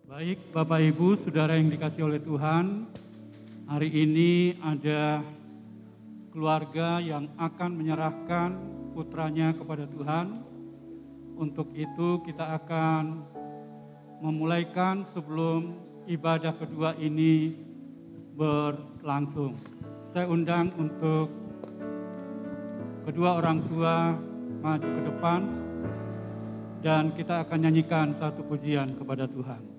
Baik, Bapak Ibu, Saudara yang dikasihi oleh Tuhan, hari ini ada keluarga yang akan menyerahkan putranya kepada Tuhan. Untuk itu kita akan memulaikan sebelum ibadah kedua ini berlangsung. Saya undang untuk kedua orang tua maju ke depan dan kita akan nyanyikan satu pujian kepada Tuhan.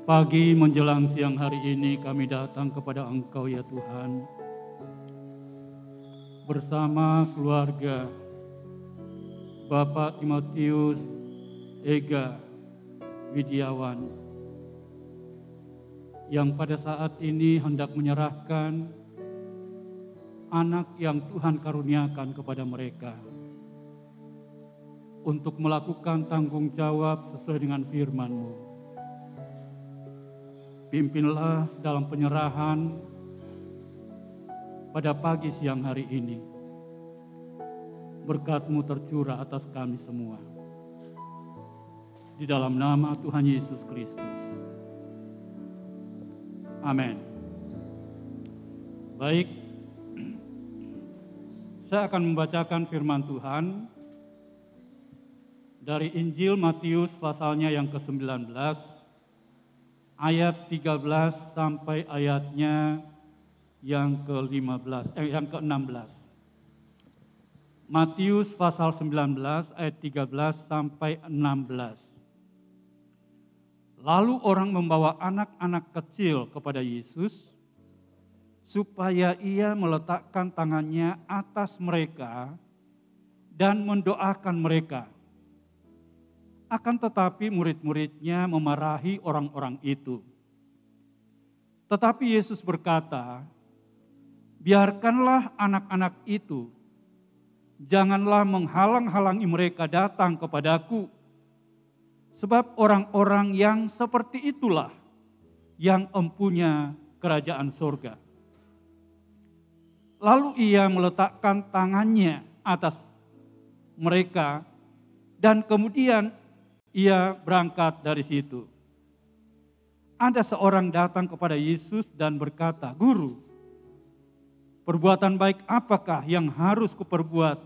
Pagi menjelang siang hari ini kami datang kepada Engkau ya Tuhan, bersama keluarga Bapak Timotius Ega Widiawan yang pada saat ini hendak menyerahkan anak yang Tuhan karuniakan kepada mereka untuk melakukan tanggung jawab sesuai dengan firman-Mu. Pimpinlah dalam penyerahan pada pagi siang hari ini. Berkat-Mu tercurah atas kami semua. Di dalam nama Tuhan Yesus Kristus. Amin. Baik, saya akan membacakan firman Tuhan dari Injil Matius pasalnya yang ke-19. Ayat 13 sampai ayatnya yang ke-16. Matius pasal 19 ayat 13 sampai 16. Lalu orang membawa anak-anak kecil kepada Yesus supaya ia meletakkan tangannya atas mereka dan mendoakan mereka. Akan tetapi murid-muridnya memarahi orang-orang itu. Tetapi Yesus berkata, biarkanlah anak-anak itu, janganlah menghalang-halangi mereka datang kepadaku, sebab orang-orang yang seperti itulah yang empunya kerajaan surga. Lalu ia meletakkan tangannya atas mereka dan kemudian ia berangkat dari situ. Ada seorang datang kepada Yesus dan berkata, Guru, perbuatan baik apakah yang harus kuperbuat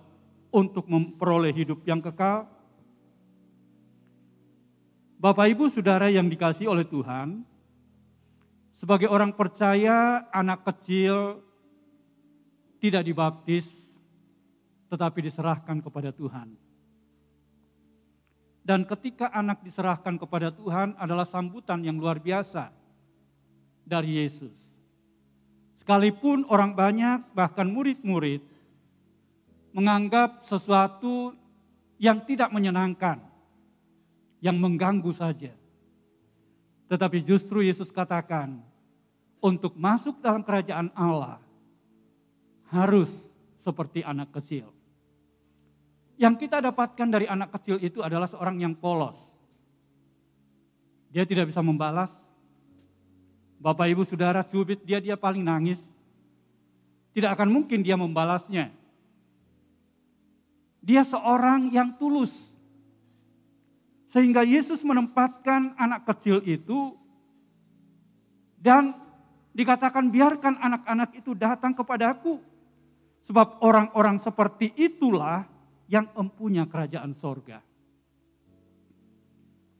untuk memperoleh hidup yang kekal? Bapak Ibu Saudara yang dikasihi oleh Tuhan, sebagai orang percaya, anak kecil tidak dibaptis, tetapi diserahkan kepada Tuhan. Dan ketika anak diserahkan kepada Tuhan adalah sambutan yang luar biasa dari Yesus. Sekalipun orang banyak, bahkan murid-murid, menganggap sesuatu yang tidak menyenangkan, yang mengganggu saja. Tetapi justru Yesus katakan, untuk masuk dalam kerajaan Allah, harus seperti anak kecil. Yang kita dapatkan dari anak kecil itu adalah seorang yang polos. Dia tidak bisa membalas. Bapak Ibu Saudara cubit dia paling nangis. Tidak akan mungkin dia membalasnya. Dia seorang yang tulus. Sehingga Yesus menempatkan anak kecil itu dan dikatakan biarkan anak-anak itu datang kepadaku. Sebab orang-orang seperti itulah yang empunya kerajaan sorga.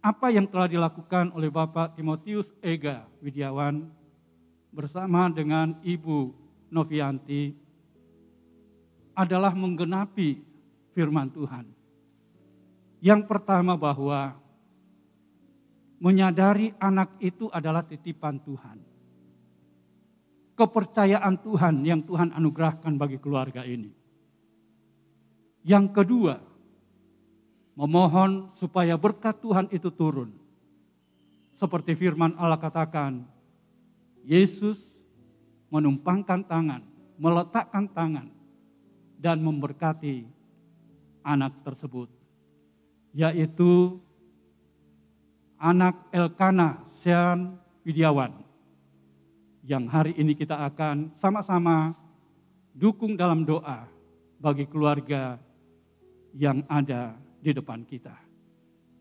Apa yang telah dilakukan oleh Bapak Timotius Ega Widiawan bersama dengan Ibu Novianti adalah menggenapi firman Tuhan. Yang pertama bahwa menyadari anak itu adalah titipan Tuhan. Kepercayaan Tuhan yang Tuhan anugerahkan bagi keluarga ini. Yang kedua, memohon supaya berkat Tuhan itu turun. Seperti firman Allah katakan, Yesus menumpangkan tangan, meletakkan tangan, dan memberkati anak tersebut. Yaitu anak Elkana Sean Widiawan. Yang hari ini kita akan sama-sama dukung dalam doa bagi keluarga yang ada di depan kita.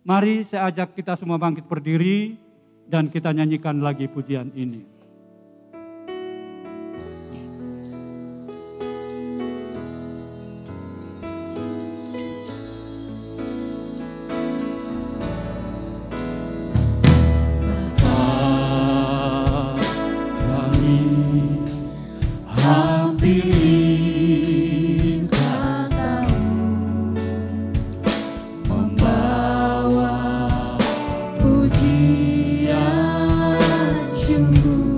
Mari saya ajak kita semua bangkit berdiri dan kita nyanyikan lagi pujian ini. Pujian syukur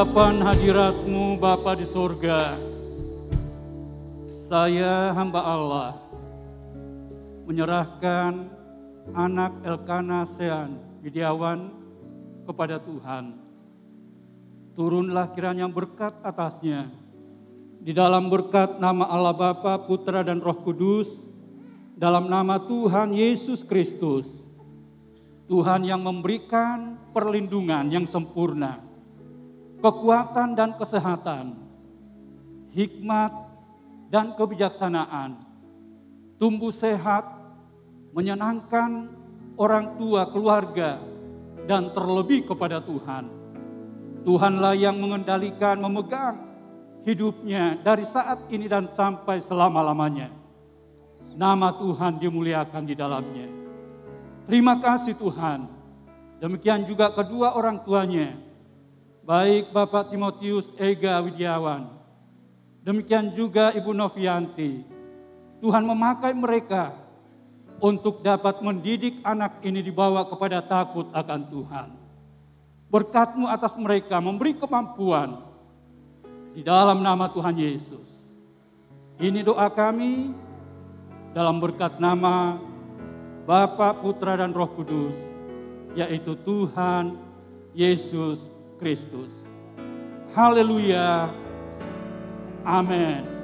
hadapan hadirat-Mu Bapa di surga, saya hamba Allah menyerahkan anak Elkana Sean Widiawan kepada Tuhan. Turunlah kiranya berkat atasnya, di dalam berkat nama Allah Bapa, Putra dan Roh Kudus, dalam nama Tuhan Yesus Kristus, Tuhan yang memberikan perlindungan yang sempurna, kekuatan dan kesehatan, hikmat dan kebijaksanaan, tumbuh sehat, menyenangkan orang tua, keluarga, dan terlebih kepada Tuhan. Tuhanlah yang mengendalikan, memegang hidupnya dari saat ini dan sampai selama-lamanya. Nama Tuhan dimuliakan di dalamnya. Terima kasih Tuhan. Demikian juga kedua orang tuanya, baik Bapak Timotius Ega Widiawan, demikian juga Ibu Novianti. Tuhan memakai mereka untuk dapat mendidik anak ini dibawa kepada takut akan Tuhan. Berkat-Mu atas mereka, memberi kemampuan di dalam nama Tuhan Yesus. Ini doa kami dalam berkat nama Bapa, Putra, dan Roh Kudus, yaitu Tuhan Yesus Kristus. Haleluya. Amin.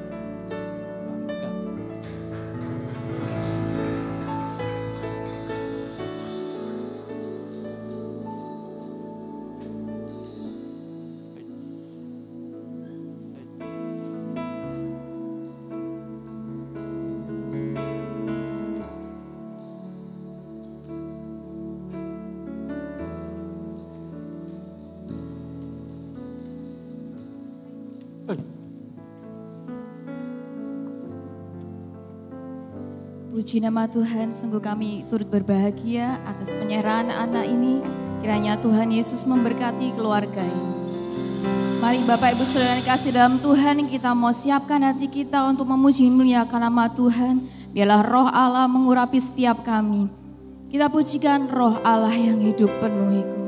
Puji nama Tuhan, sungguh kami turut berbahagia atas penyerahan anak ini. Kiranya Tuhan Yesus memberkati keluarga ini. Mari Bapak Ibu Saudara yang kasih dalam Tuhan, kita mau siapkan hati kita untuk memuji memuliakan nama Tuhan. Biarlah roh Allah mengurapi setiap kami. Kita pujikan roh Allah yang hidup penuhiku.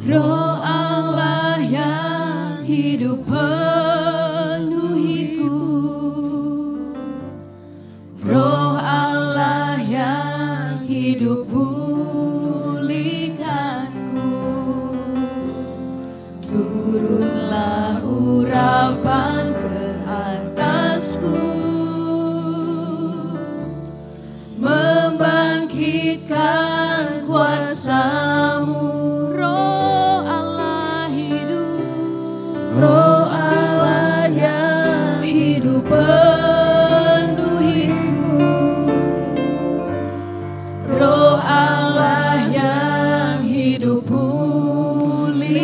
Roh Allah yang hidup penuhiku, Roh Allah yang hidup pulihkanku, turunlah urapan ke atasku, membangkitkan kuasa-Mu. Roh Allah yang hidup penuhiku, Roh Allah yang hidup pulihkanku,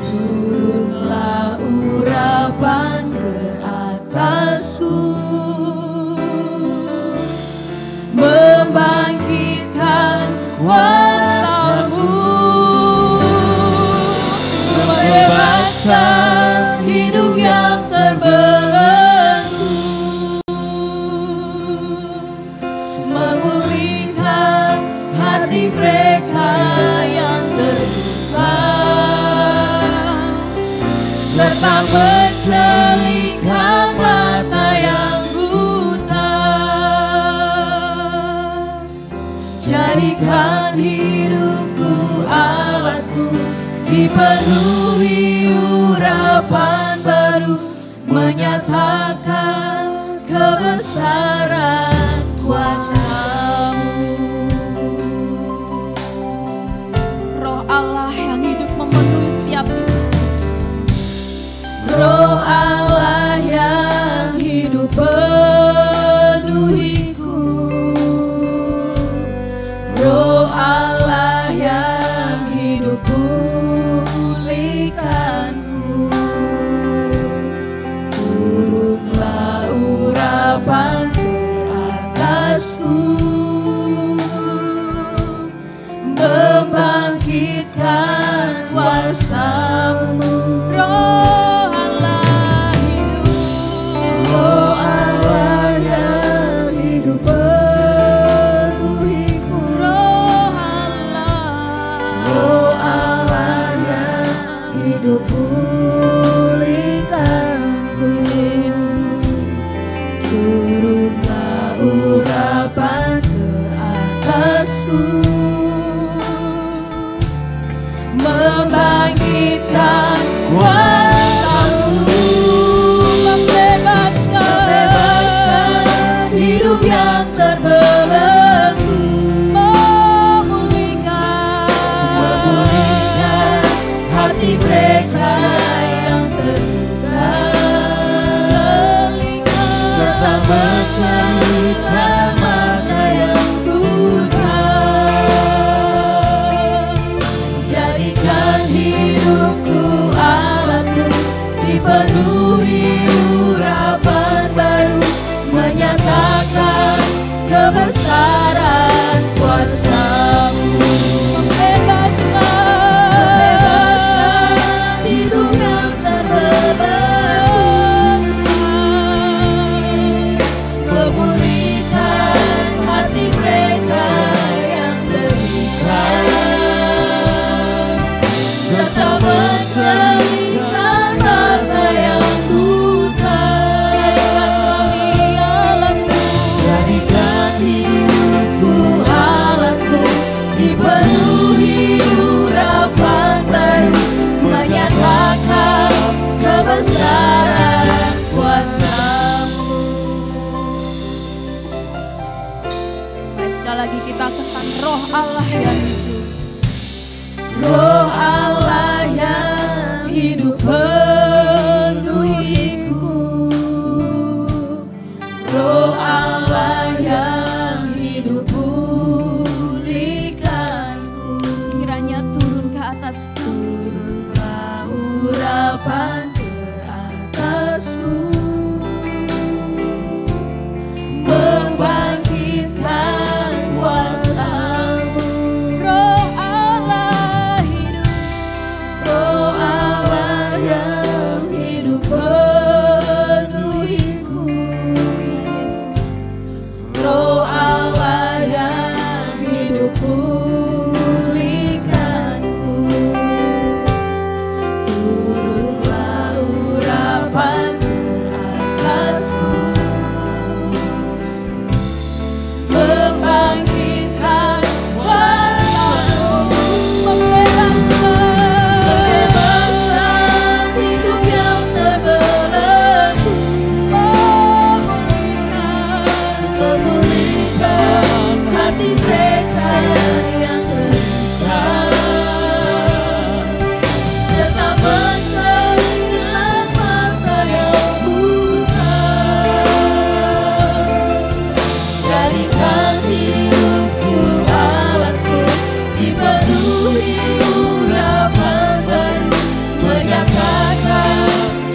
turunlah urapan ke atasku, membangkitkan kuasa-Mu. Bebaskan hidup yang terbelenggu, memulihkan hati mereka yang terluka, serta mencelingkan mata yang buta. Jadikan hidupku alatku, dipenuhi urapan baru, menyatakan kebesaran kuasa-Mu. Roh Allah yang hidup memenuhi setiap hidup. Roh Allah yang hidup penuhiku, Roh Allah yang hidup pulihkanku, turunlah urapan ke urapan ke atasku, membangkitkan kuasa-Mu, membebaskan hidup yang terbelenggu, memulihkan hati mereka yang terluka, serta menceritakan mata yang buta. Jadikan hidupku alatmu, dipenuhi urapan baru, menyatakan kebesaran kuasa-Mu, membebaskan hidup yang terbelenggu, memulihkan hati mereka yang terluka, serta menceritakan mata yang buta. Jadikan hidupku alatmu, dipenuhi urapan baru, menyatakan kebesaran kuasa-Mu. Mari sekali lagi kita kesan Roh Allah yang hidup. Roh Allah yang hidup penuhiku, Roh Allah yang hidup pulihkanku, Kiranya turun ke atas, turunlah urapan ke atasku, membangkitkan kuasa-Mu. Roh Allah hidup, Roh Allah yang hidup penuhiku, Yesus. Roh Allah yang hidup pulihkanku, turunlah urapan ke atasku, membangkitkan kuasa-Mu, membebaskan hidup yang terbelenggu, memulihkan hati mereka yang terluka, serta menceritakan mata yang buta. Jadikan hidupku alatmu, dipenuhi urapan baru, menyatakan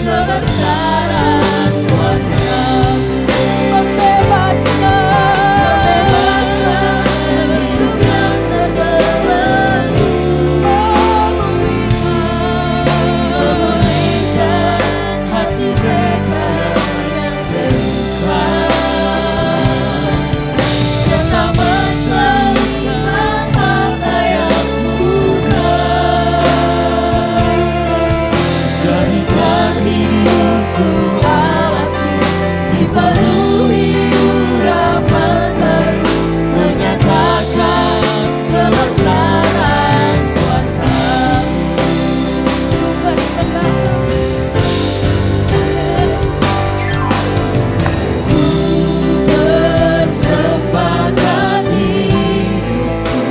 kebesaran kuasa-Mu, membebaskan hidup yang terbelenggu, memulihkan hati mereka yang terluka, serta menceritakan mata yang buta. Jadikan hidupku alatmu, dipenuhi urapan baru, menyatakan kebesaran kuasa-Mu. Persembahkan hidupku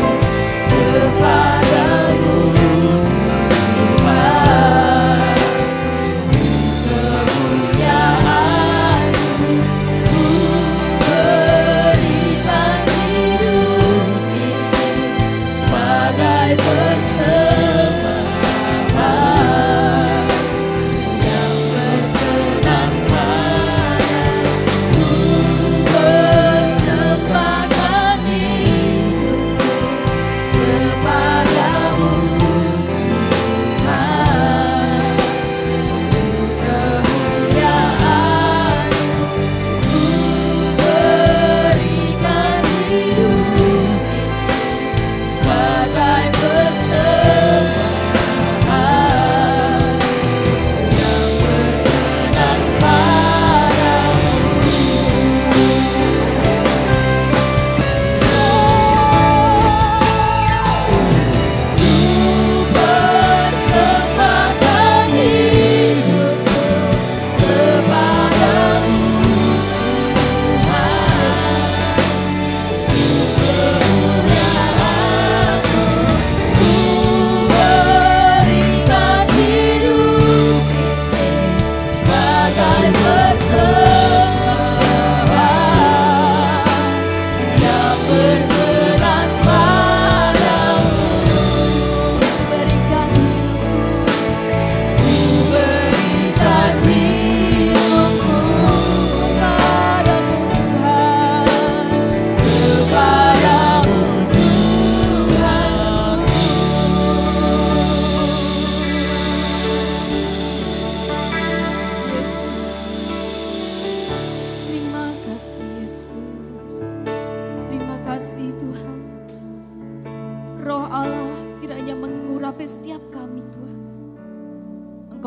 kepadamu, Tuhan, kemuliaan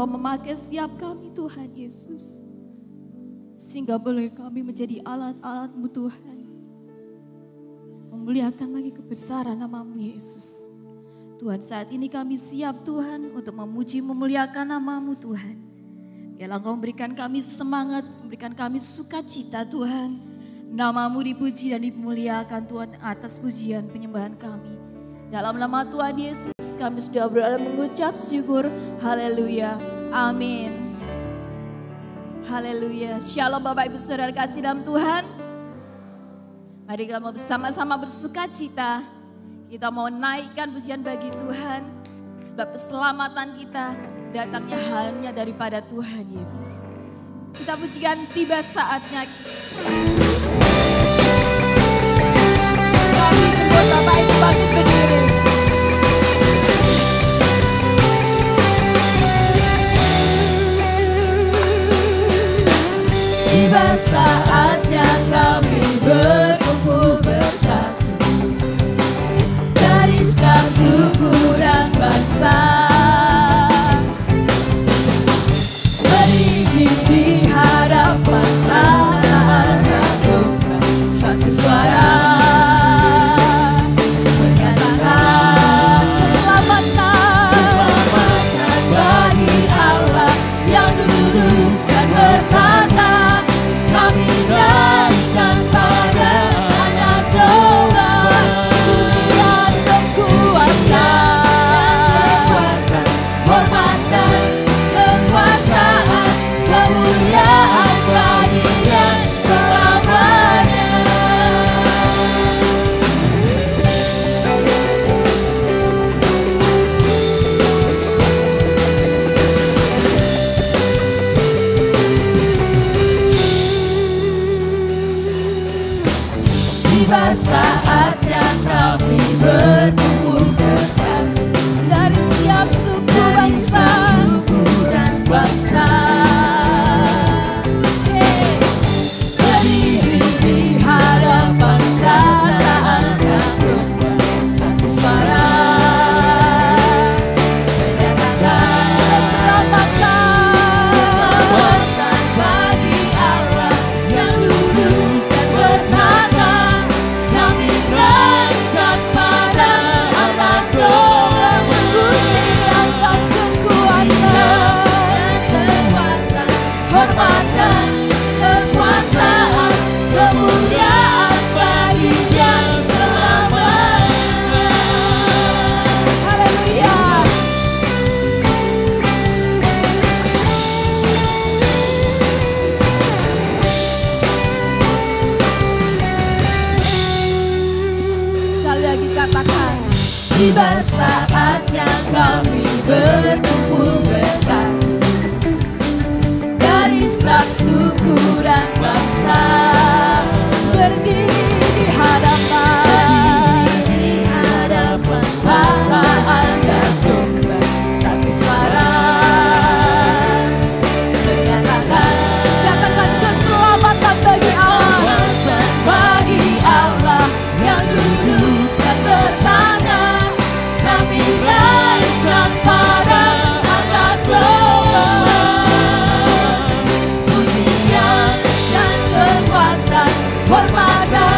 Engkau memakai setiap kami Tuhan Yesus. Sehingga boleh kami menjadi alat-alat-Mu Tuhan. Memuliakan lagi kebesaran nama-Mu Yesus. Tuhan, saat ini kami siap Tuhan untuk memuji memuliakan nama-Mu Tuhan. Biarlah Engkau memberikan kami semangat, memberikan kami sukacita Tuhan. Nama-Mu dipuji dan dimuliakan Tuhan atas pujian penyembahan kami. Dalam nama Tuhan Yesus kami sudah berada mengucap syukur. Haleluya. Amin. Haleluya. Shalom Bapak Ibu Saudara kasih dalam Tuhan. Mari kita bersama-sama bersukacita. Kita mau naikkan pujian bagi Tuhan. Sebab keselamatan kita datangnya hanya daripada Tuhan Yesus. Kita pujikan tiba saatnya. Kami jemput Bapak Ibu bangkit berdiri. Tiba saatnya kami berkumpul bersatu dari setiap suku dan bangsa, berdiri di hadapan anak-anak Tuhan, satu suara menyatakan keselamatan bagi Allah yang duduk dan bertata. Kami berikan pada anak domba pujian kekuatan, hormat dan kekuasaan, kemuliaan bagi Dia selamanya. Tiba saatnya kami berkumpul bersatu Dari setiap suku bangsa, dan bangsa, berdiri di hadapan anak-anak domba, satu suara menyatakan keselamatan bagi Allah yang duduk dan bertata. Kami berikan pada anak domba pujian dan kekuatan, hormat dan kekuasaan, kemuliaan bagi Dia selamanya. haleluya. Sekali lagi katakan. Tiba saatnya kami berkumpul bersatu dari setiap suku dan bangsa, Berdiri di hadapan anak-anak domba, satu suara menyatakan Katakan keselamatan bagi Allah. keselamatan bagi Allah yang duduk dan bertata. Kami berikan pada anak domba pujian dan kekuatan, hormat dan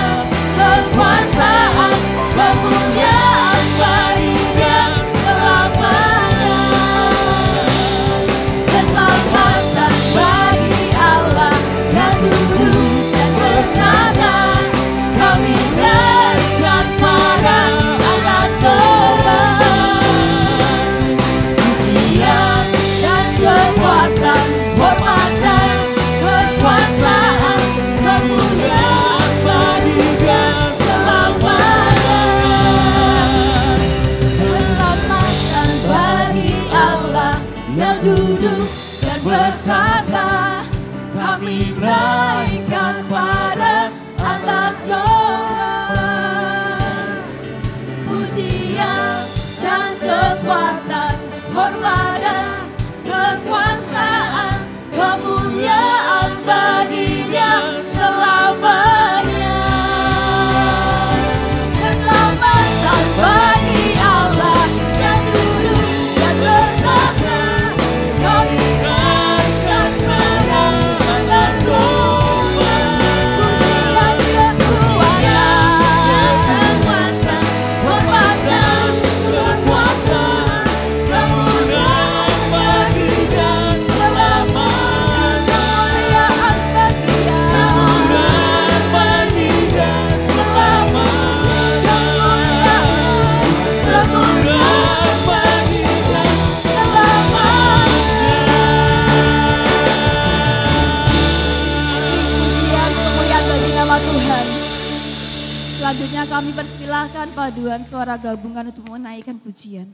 nama Tuhan. Selanjutnya kami persilahkan paduan suara gabungan untuk menaikkan pujian.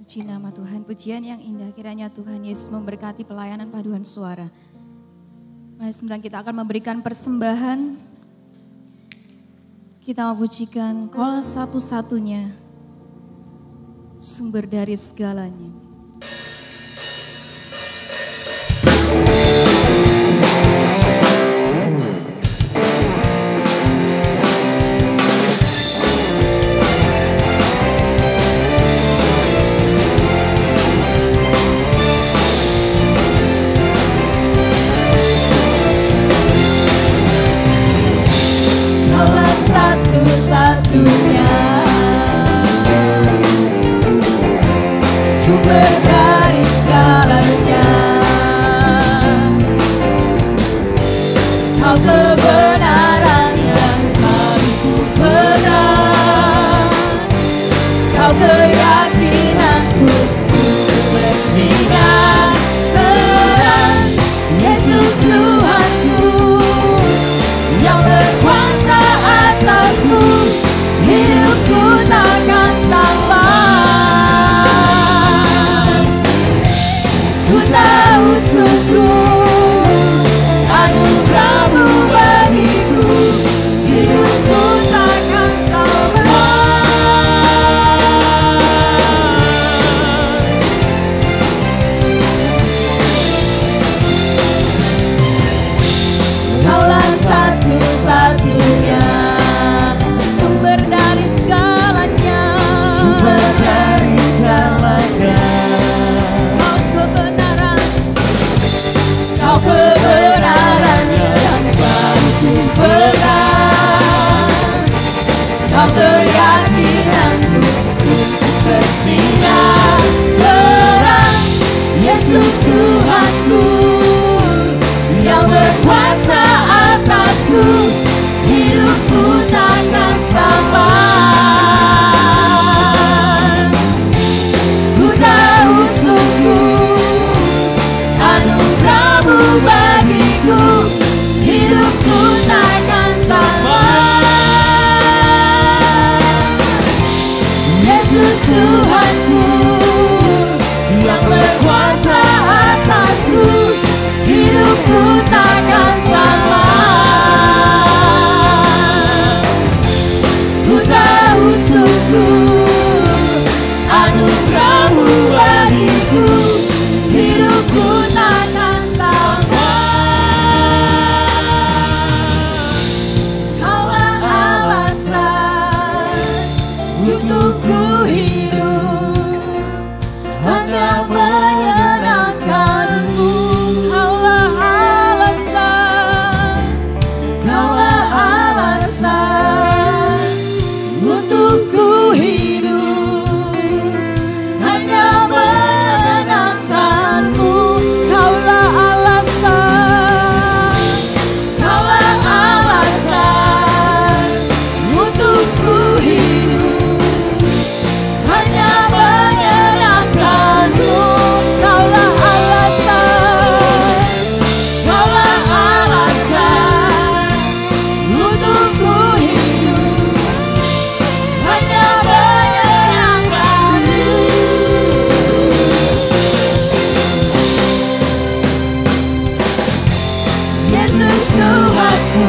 Puji nama Tuhan, pujian yang indah kiranya Tuhan Yesus memberkati pelayanan paduan suara. Mari sebentar kita akan memberikan persembahan. Kita memujikan Kaulah satu-satunya sumber dari segalanya. Satu-satunya sumber dari segalanya, Kau kebenaran yang selalu ku pegang, Kau keyakinanku untuk bersinar terang. Yesus Tuhanku yang berkuasa atasku, hidupku takkan sampai. Ku tahu sungguh anugerah-Mu bagiku, hidupku takkan sampai. Kaulah satu-satunya sumber dari segalanya, sumber dari segalanya. Kau kebenaran yang selalu ku pegang, Kau keyakinanku untuk bersinar terang. Yesus Tuhanku yang berkuasa atasku, hidupku takkan sampai. Ku tahu sungguh anugerah-Mu bagiku, hidupku takkan sampai. Yesus Tuhanku yang berkuasa atasku, hidupku takkan sampai. Ku tahu sungguh anugerah-Mu bagiku, hidupku takkan sampai. Kaulah alasan untuk ku hidup, hanya menyenangkan-Mu. Kaulah alasan, Kaulah alasan untuk ku hidup, hanya menyenangkan-Mu. Kaulah alasan, Kaulah alasan untuk ku hidup, hanya menyenangkan-Mu. Kaulah alasan, Kaulah alasan untuk ku hidup, hanya menyenangkan-Mu. Yesus Tuhanku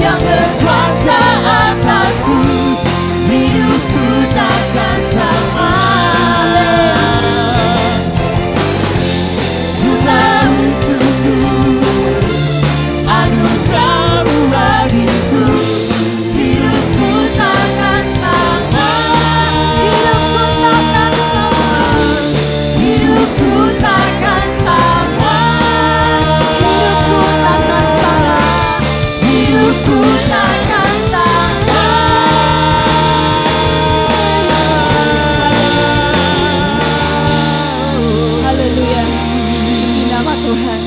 yang berkuasa atasku, hidupku takkan sampai. Ku tahu sungguh anugerah-Mu bagiku, hidupku takkan sampai. Hidupku takkan sampai. Hidupku takkan sampai. Hidupku takkan sampai. Hidupku takkan sampai. Haleluya. Puji nama Tuhan.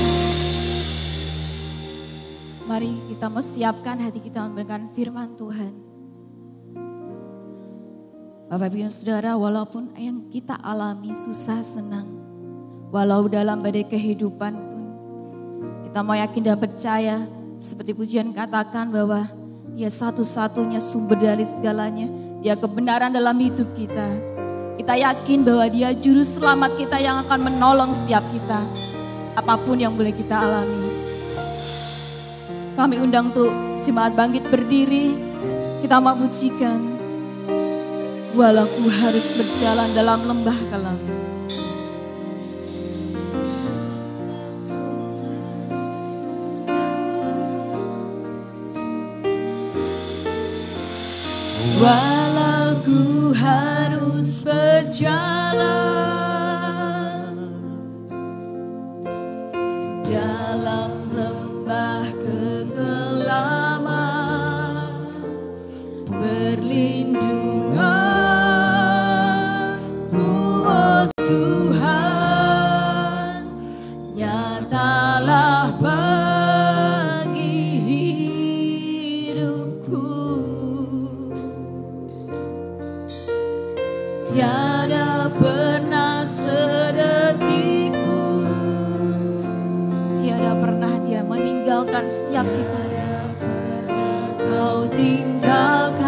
Mari kita mau siapkan hati kita mendengarkan firman Tuhan. Bapak Ibu Saudara, walaupun yang kita alami susah senang, walau dalam badai kehidupan pun, kita mau yakin dan percaya seperti pujian katakan bahwa Dia satu-satunya sumber dari segalanya. Dia kebenaran dalam hidup kita. Kita yakin bahwa Dia juru selamat kita yang akan menolong setiap kita. Apapun yang boleh kita alami. Kami undang untuk jemaat bangkit berdiri. Kita mau pujikan. Walau ku harus berjalan dalam lembah kelam. Walau ku harus berjalan dalam lembah kegelapan, perlindungan-Mu, oh Tuhan, nyatalah bagi hidupku. Tiada pernah sedetik pun, tiada pernah Dia meninggalkan setiap kita. Tiada pernah Kau tinggalkan,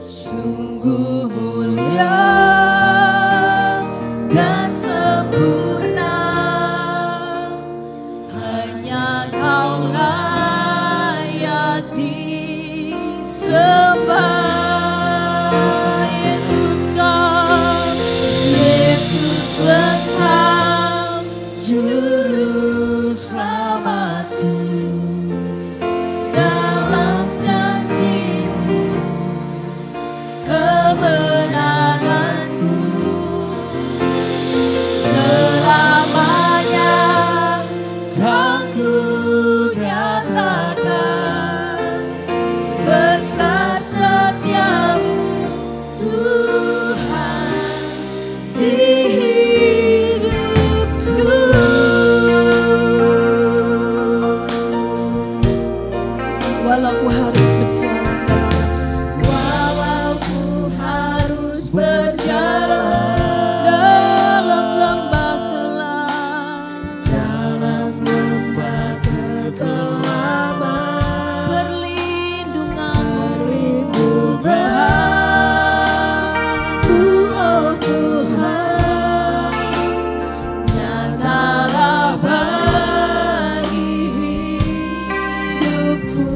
sungguh mulia dan sempurna. Hanya Kau layak disembah. Engkau juru selamatku, dalam janji-Mu kemenanganku, selamanya kan ku nyatakan besar setia-Mu Tuhan di walau ku harus berjalan dalam lembah kegelapan, perlindungan-Mu, oh Tuhan, nyatalah bagi hidupku.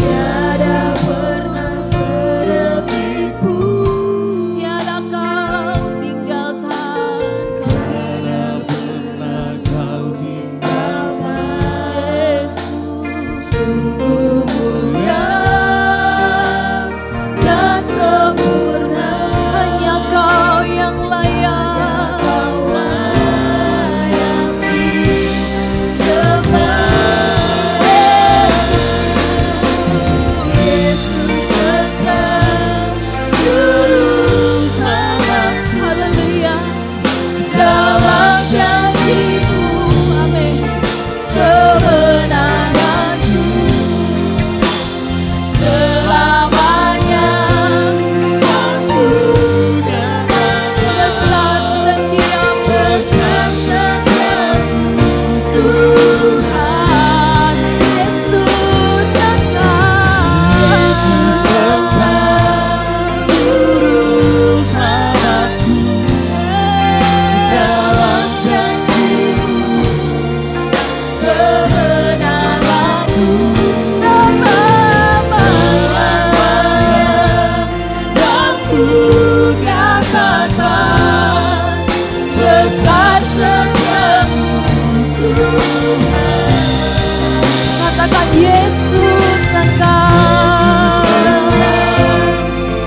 Tiada pernah sedetik pun, tiada Kau tinggalkan kami. Tiada pernah Kau tinggalkan. Yesus, sungguh mulia dan sempurna. Hanya Kau yang layak disembah. Dalam janji-Mu, amin, kemenanganku, selamanya aku besar setia-Mu Tuhan. Yesus Engkau juru selamatku, dalam janji-Mu kemenanganku, selamanya aku nyatakan besar setia-Mu Tuhan. Katakan Yesus Engkau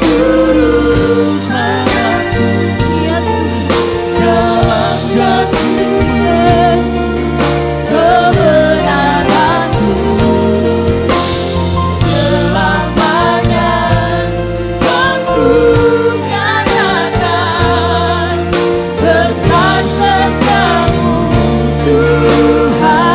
juru selamatku, ya Tuhan, dalam janji-Mu kemenanganku, selamanya kan ku nyatakan besar setia-Mu Tuhan.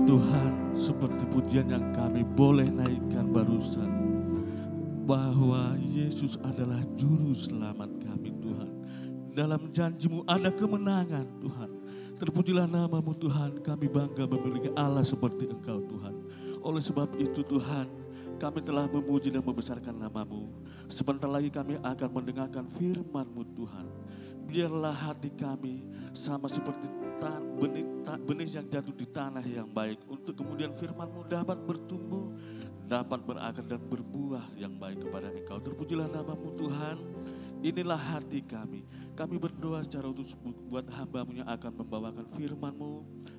Tuhan, seperti pujian yang kami boleh naikkan barusan, bahwa Yesus adalah juru selamat kami Tuhan. Dalam janji-Mu ada kemenangan Tuhan. Terpujilah nama-Mu Tuhan, kami bangga memiliki Allah seperti Engkau Tuhan. Oleh sebab itu Tuhan, kami telah memuji dan membesarkan nama-Mu. Sebentar lagi kami akan mendengarkan firman-Mu Tuhan. Biarlah hati kami sama seperti benih yang jatuh di tanah yang baik, untuk kemudian firman-Mu dapat bertumbuh, dapat berakar dan berbuah yang baik kepada Engkau. Terpujilah nama-Mu Tuhan. Inilah hati kami. Kami berdoa secara khusus buat hamba-Mu yang akan membawakan firman-Mu.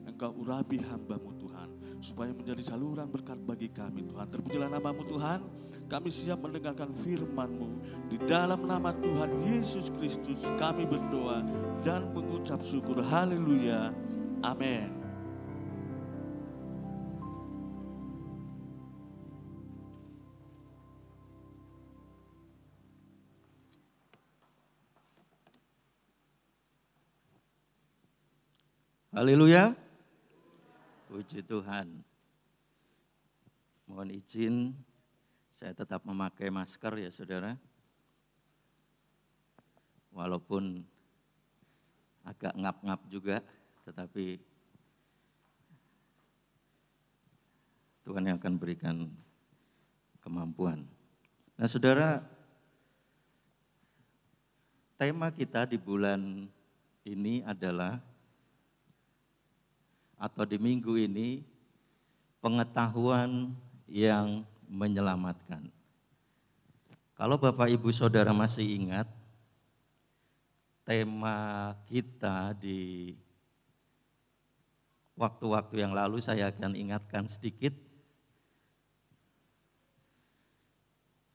Engkau urapi hamba-Mu Tuhan, supaya menjadi saluran berkat bagi kami Tuhan. Terpujilah nama-Mu Tuhan. Kami siap mendengarkan firman-Mu. Di dalam nama Tuhan Yesus Kristus kami berdoa dan mengucap syukur. Haleluya. Amin. Haleluya. Puji Tuhan. Mohon izin saya tetap memakai masker ya saudara. Walaupun agak ngap-ngap juga, tetapi Tuhan yang akan berikan kemampuan. Nah saudara, tema kita di bulan ini adalah, atau di minggu ini, pengetahuan yang menyelamatkan. Kalau Bapak Ibu Saudara masih ingat, tema kita di waktu-waktu yang lalu saya akan ingatkan sedikit.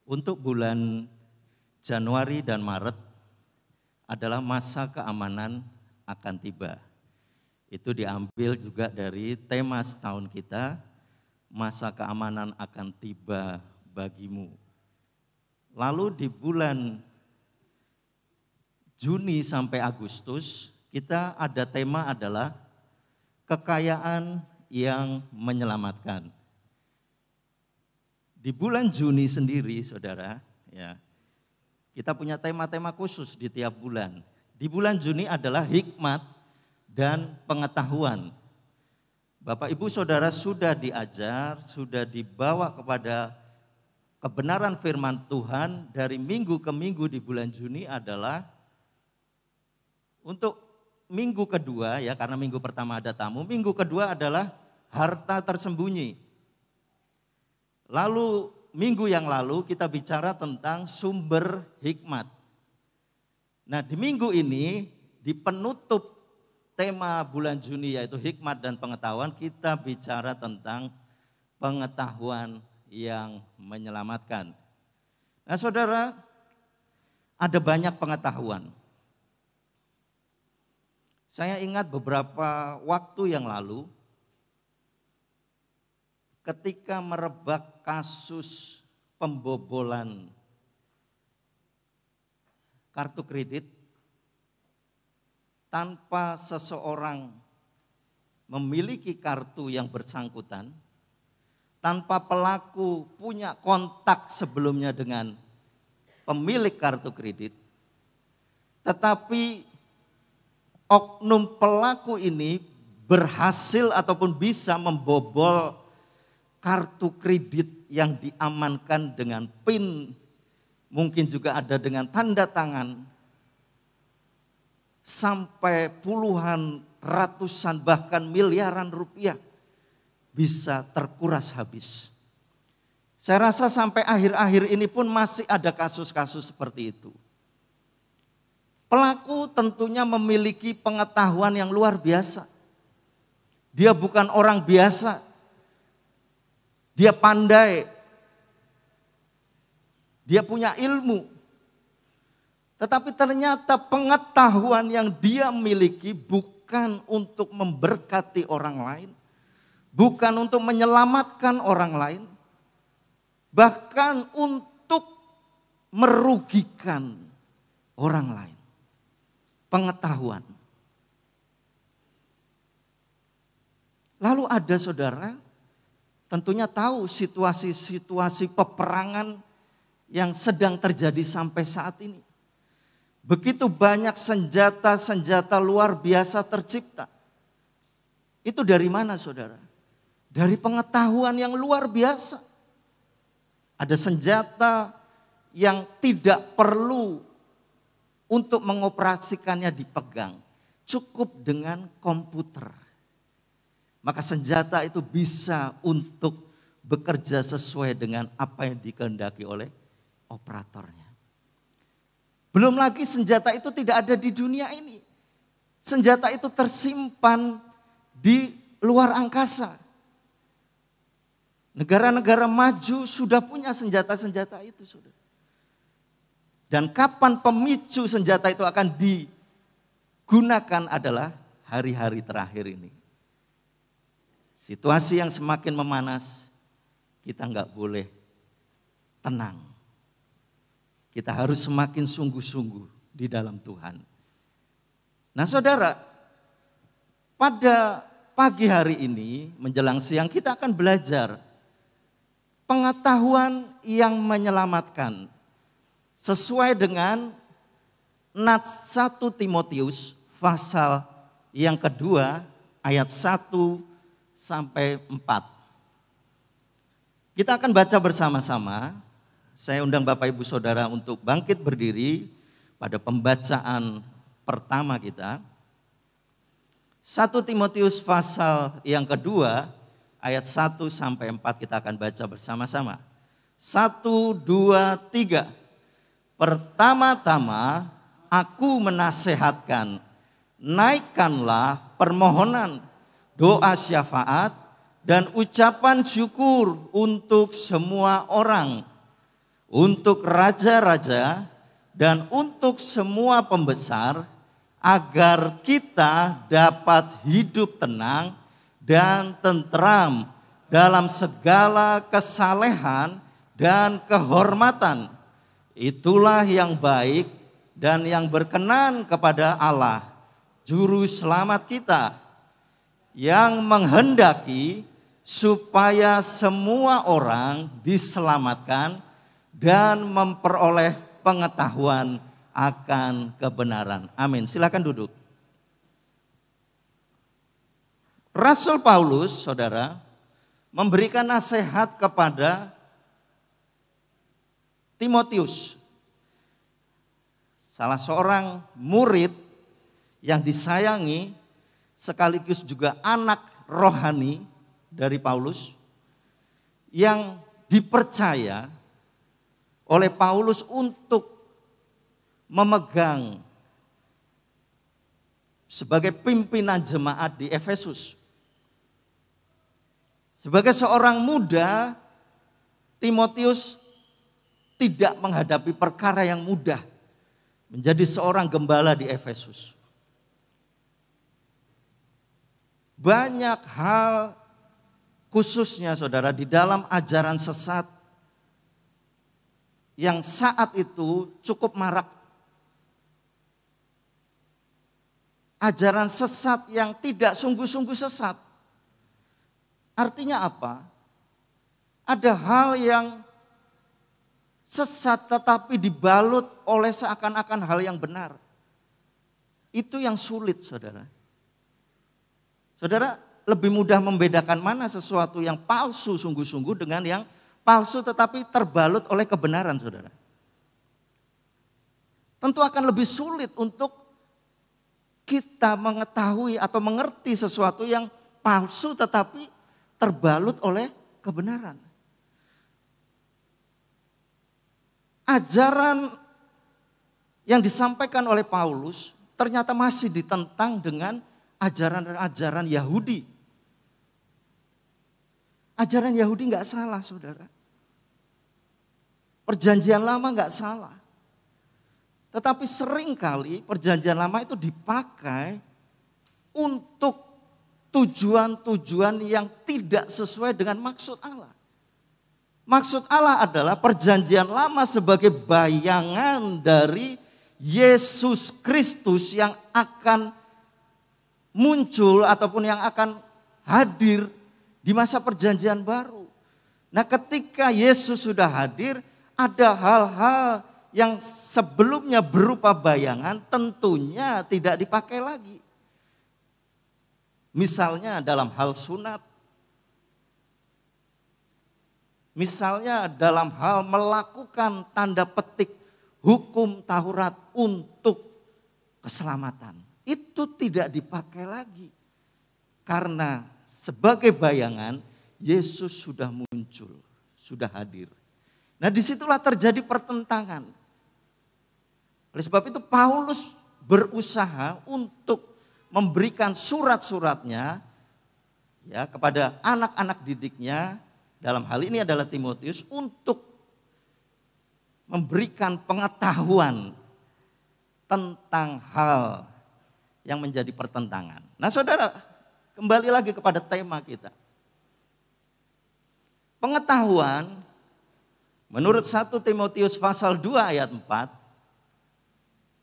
Untuk bulan Januari dan Maret adalah masa keamanan akan tiba. Itu diambil juga dari tema setahun kita, masa keamanan akan tiba bagimu. Lalu di bulan Juni sampai Agustus, kita ada tema adalah kekayaan yang menyelamatkan. Di bulan Juni sendiri, saudara, ya, kita punya tema-tema khusus di tiap bulan. Di bulan Juni adalah hikmat dan pengetahuan. Bapak Ibu Saudara sudah diajar, sudah dibawa kepada kebenaran firman Tuhan dari minggu ke minggu di bulan Juni adalah untuk minggu kedua ya, karena minggu pertama ada tamu, minggu kedua adalah harta tersembunyi. Lalu minggu yang lalu kita bicara tentang sumber hikmat. Nah di minggu ini di penutup tema bulan Juni yaitu hikmat dan pengetahuan, kita bicara tentang pengetahuan yang menyelamatkan. Nah saudara, ada banyak pengetahuan. Saya ingat beberapa waktu yang lalu, ketika merebak kasus pembobolan kartu kredit, tanpa seseorang memiliki kartu yang bersangkutan, tanpa pelaku punya kontak sebelumnya dengan pemilik kartu kredit, tetapi oknum pelaku ini berhasil ataupun bisa membobol kartu kredit yang diamankan dengan PIN, mungkin juga ada dengan tanda tangan, sampai puluhan, ratusan, bahkan miliaran rupiah bisa terkuras habis. Saya rasa sampai akhir-akhir ini pun masih ada kasus-kasus seperti itu. Pelaku tentunya memiliki pengetahuan yang luar biasa. Dia bukan orang biasa. Dia pandai. Dia punya ilmu. Tetapi ternyata pengetahuan yang dia miliki bukan untuk memberkati orang lain, bukan untuk menyelamatkan orang lain, bahkan untuk merugikan orang lain. Pengetahuan. Lalu ada saudara, tentunya tahu situasi-situasi peperangan yang sedang terjadi sampai saat ini. Begitu banyak senjata-senjata luar biasa tercipta. Itu dari mana saudara? Dari pengetahuan yang luar biasa. Ada senjata yang tidak perlu untuk mengoperasikannya dipegang. Cukup dengan komputer. Maka senjata itu bisa untuk bekerja sesuai dengan apa yang dikehendaki oleh operatornya. Belum lagi senjata itu tidak ada di dunia ini. Senjata itu tersimpan di luar angkasa. Negara-negara maju sudah punya senjata-senjata itu, saudara. Dan kapan pemicu senjata itu akan digunakan adalah hari-hari terakhir ini. Situasi yang semakin memanas, kita nggak boleh tenang. Kita harus semakin sungguh-sungguh di dalam Tuhan. Nah saudara, pada pagi hari ini menjelang siang kita akan belajar pengetahuan yang menyelamatkan. Sesuai dengan nats 1 Timotius pasal yang kedua ayat 1 sampai 4. Kita akan baca bersama-sama. Saya undang Bapak Ibu Saudara untuk bangkit berdiri pada pembacaan pertama kita. 1 Timotius pasal yang kedua ayat 1 sampai 4 kita akan baca bersama-sama. 1, 2, 3. Pertama-tama aku menasehatkan, naikkanlah permohonan, doa syafaat, dan ucapan syukur untuk semua orang, untuk raja-raja, dan untuk semua pembesar, agar kita dapat hidup tenang dan tentram dalam segala kesalehan dan kehormatan. Itulah yang baik dan yang berkenan kepada Allah, Juru Selamat kita, yang menghendaki supaya semua orang diselamatkan dan memperoleh pengetahuan akan kebenaran. Amin. Silakan duduk. Rasul Paulus, saudara, memberikan nasihat kepada Timotius, salah seorang murid yang disayangi sekaligus juga anak rohani dari Paulus yang dipercaya oleh Paulus untuk memegang sebagai pimpinan jemaat di Efesus. Sebagai seorang muda, Timotius tidak menghadapi perkara yang mudah menjadi seorang gembala di Efesus. Banyak hal khususnya saudara di dalam ajaran sesat yang saat itu cukup marak. Ajaran sesat yang tidak sungguh-sungguh sesat. Artinya apa? Ada hal yang sesat tetapi dibalut oleh seakan-akan hal yang benar. Itu yang sulit saudara. Saudara lebih mudah membedakan mana sesuatu yang palsu sungguh-sungguh dengan yang palsu tetapi terbalut oleh kebenaran saudara. Tentu akan lebih sulit untuk kita mengetahui atau mengerti sesuatu yang palsu tetapi terbalut oleh kebenaran. Ajaran yang disampaikan oleh Paulus ternyata masih ditentang dengan ajaran-ajaran Yahudi. Ajaran Yahudi enggak salah saudara. Perjanjian lama enggak salah. Tetapi seringkali perjanjian lama itu dipakai untuk tujuan-tujuan yang tidak sesuai dengan maksud Allah. Maksud Allah adalah perjanjian lama sebagai bayangan dari Yesus Kristus yang akan muncul ataupun yang akan hadir di masa perjanjian baru. Nah, ketika Yesus sudah hadir, ada hal-hal yang sebelumnya berupa bayangan tentunya tidak dipakai lagi. Misalnya dalam hal sunat. Misalnya dalam hal melakukan tanda petik hukum Taurat untuk keselamatan. Itu tidak dipakai lagi. Karena sebagai bayangan Yesus sudah muncul, sudah hadir. Nah, disitulah terjadi pertentangan. Oleh sebab itu Paulus berusaha untuk memberikan surat-suratnya ya kepada anak-anak didiknya, dalam hal ini adalah Timotius, untuk memberikan pengetahuan tentang hal yang menjadi pertentangan. Nah, saudara, kembali lagi kepada tema kita. Pengetahuan menurut 1 Timotius pasal 2 ayat 4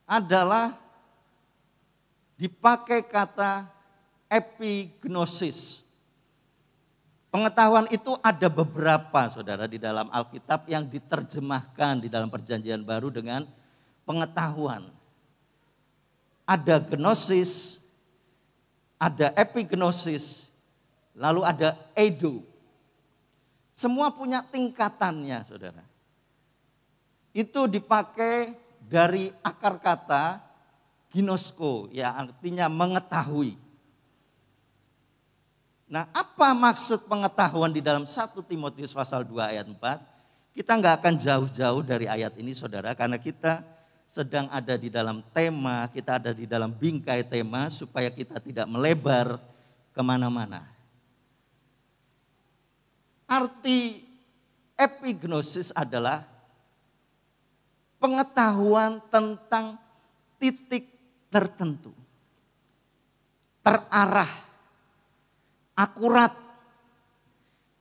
adalah dipakai kata epignosis. Pengetahuan itu ada beberapa, saudara, di dalam Alkitab yang diterjemahkan di dalam Perjanjian Baru dengan pengetahuan. Ada gnosis, ada epignosis, lalu ada eido. Semua punya tingkatannya, saudara. Itu dipakai dari akar kata ginosko, ya artinya mengetahui. Nah, apa maksud pengetahuan di dalam 1 Timotius pasal 2 ayat 4? Kita nggak akan jauh-jauh dari ayat ini, saudara, karena kita sedang ada di dalam tema, kita ada di dalam bingkai tema supaya kita tidak melebar kemana-mana. Arti epignosis adalah pengetahuan tentang titik tertentu, terarah, akurat,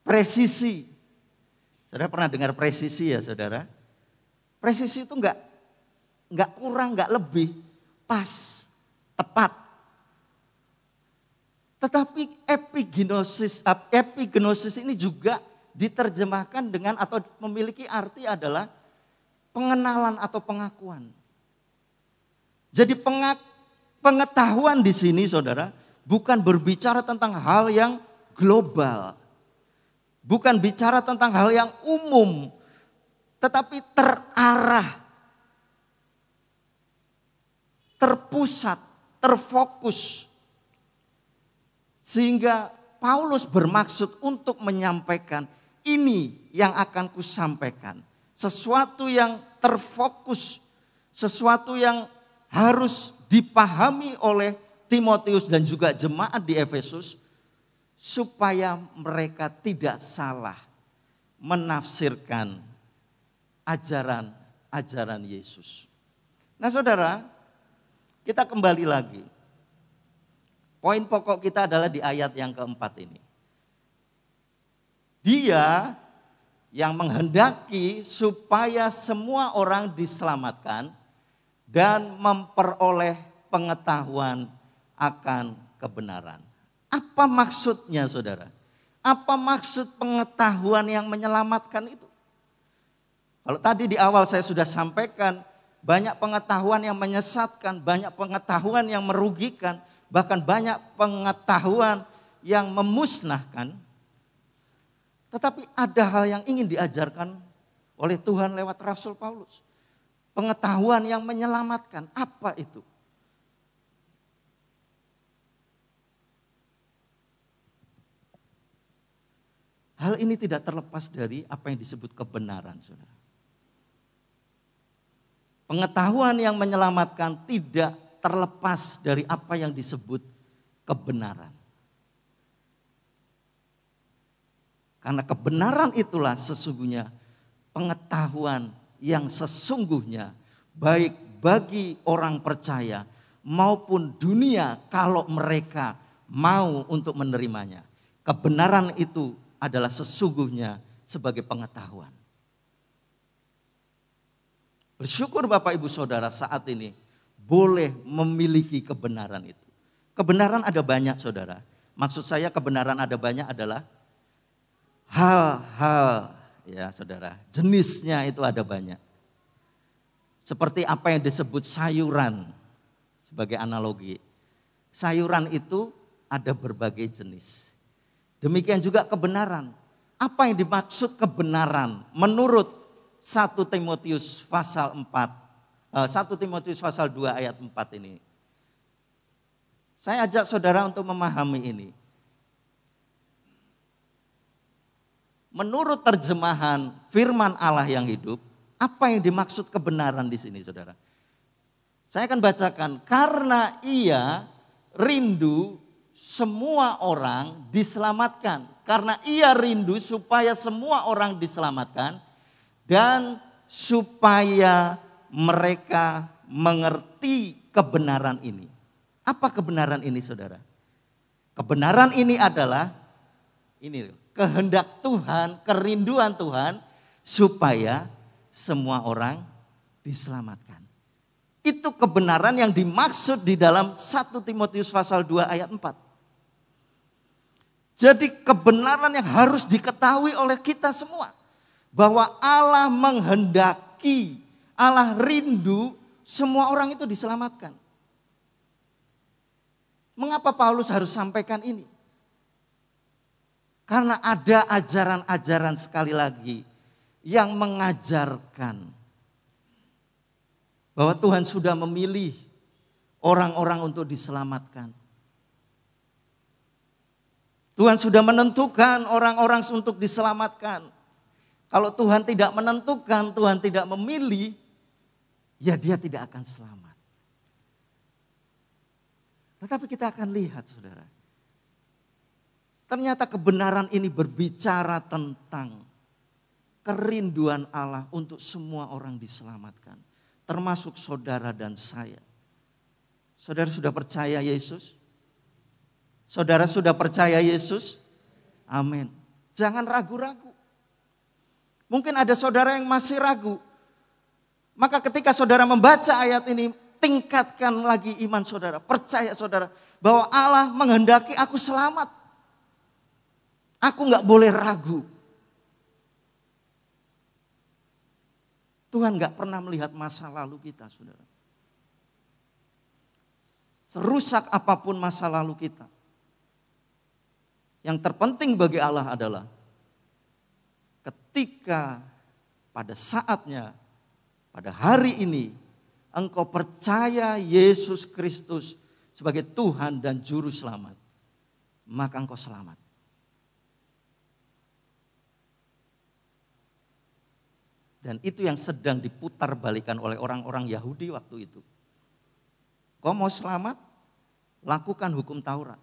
presisi. Saudara pernah dengar presisi ya, saudara? Presisi itu enggak kurang, enggak lebih, pas, tepat. Tetapi epignosis ini juga diterjemahkan dengan atau memiliki arti adalah pengenalan atau pengakuan. Jadi pengetahuan di sini, saudara, bukan berbicara tentang hal yang global. Bukan bicara tentang hal yang umum, tetapi terarah, terpusat, terfokus. Sehingga Paulus bermaksud untuk menyampaikan ini yang akan kusampaikan. Sesuatu yang terfokus, sesuatu yang harus dipahami oleh Timotius dan juga jemaat di Efesus supaya mereka tidak salah menafsirkan ajaran Yesus. Nah, saudara, kita kembali lagi. Poin pokok kita adalah di ayat yang keempat ini. Dia yang menghendaki supaya semua orang diselamatkan dan memperoleh pengetahuan akan kebenaran. Apa maksudnya, saudara? Apa maksud pengetahuan yang menyelamatkan itu? Kalau tadi di awal saya sudah sampaikan, banyak pengetahuan yang menyesatkan, banyak pengetahuan yang merugikan, bahkan banyak pengetahuan yang memusnahkan. Tetapi ada hal yang ingin diajarkan oleh Tuhan lewat Rasul Paulus. Pengetahuan yang menyelamatkan, apa itu? Hal ini tidak terlepas dari apa yang disebut kebenaran, saudara. Pengetahuan yang menyelamatkan tidak terlepas dari apa yang disebut kebenaran. Karena kebenaran itulah sesungguhnya pengetahuan yang sesungguhnya baik bagi orang percaya maupun dunia kalau mereka mau untuk menerimanya. Kebenaran itu adalah sesungguhnya sebagai pengetahuan. Bersyukur Bapak Ibu Saudara saat ini boleh memiliki kebenaran itu. Kebenaran ada banyak, saudara. Maksud saya kebenaran ada banyak adalah hal-hal, ya saudara, jenisnya itu ada banyak. Seperti apa yang disebut sayuran sebagai analogi. Sayuran itu ada berbagai jenis. Demikian juga kebenaran. Apa yang dimaksud kebenaran menurut 1 Timotius pasal 1 Timotius pasal 2 ayat 4 ini. Saya ajak saudara untuk memahami ini. Menurut terjemahan firman Allah yang hidup, apa yang dimaksud kebenaran di sini saudara? Saya akan bacakan, karena ia rindu semua orang diselamatkan. Karena ia rindu supaya semua orang diselamatkan dan supaya mereka mengerti kebenaran ini. Apa kebenaran ini saudara? Kebenaran ini adalah ini kehendak Tuhan, kerinduan Tuhan supaya semua orang diselamatkan. Itu kebenaran yang dimaksud di dalam 1 Timotius pasal 2 ayat 4. Jadi kebenaran yang harus diketahui oleh kita semua. Bahwa Allah menghendaki, Allah rindu semua orang itu diselamatkan. Mengapa Paulus harus sampaikan ini? Karena ada ajaran-ajaran sekali lagi yang mengajarkan bahwa Tuhan sudah memilih orang-orang untuk diselamatkan. Tuhan sudah menentukan orang-orang untuk diselamatkan. Kalau Tuhan tidak menentukan, Tuhan tidak memilih, ya dia tidak akan selamat. Tetapi kita akan lihat saudara. Ternyata kebenaran ini berbicara tentang kerinduan Allah untuk semua orang diselamatkan. Termasuk saudara dan saya. Saudara sudah percaya Yesus? Saudara sudah percaya Yesus? Amin. Jangan ragu-ragu. Mungkin ada saudara yang masih ragu. Maka ketika saudara membaca ayat ini, tingkatkan lagi iman saudara. Percaya saudara bahwa Allah menghendaki aku selamat. Aku gak boleh ragu. Tuhan gak pernah melihat masa lalu kita saudara. Serusak apapun masa lalu kita. Yang terpenting bagi Allah adalah ketika pada saatnya, pada hari ini, engkau percaya Yesus Kristus sebagai Tuhan dan Juru Selamat, maka engkau selamat. Dan itu yang sedang diputar balikan oleh orang-orang Yahudi waktu itu. Kau mau selamat? Lakukan hukum Taurat.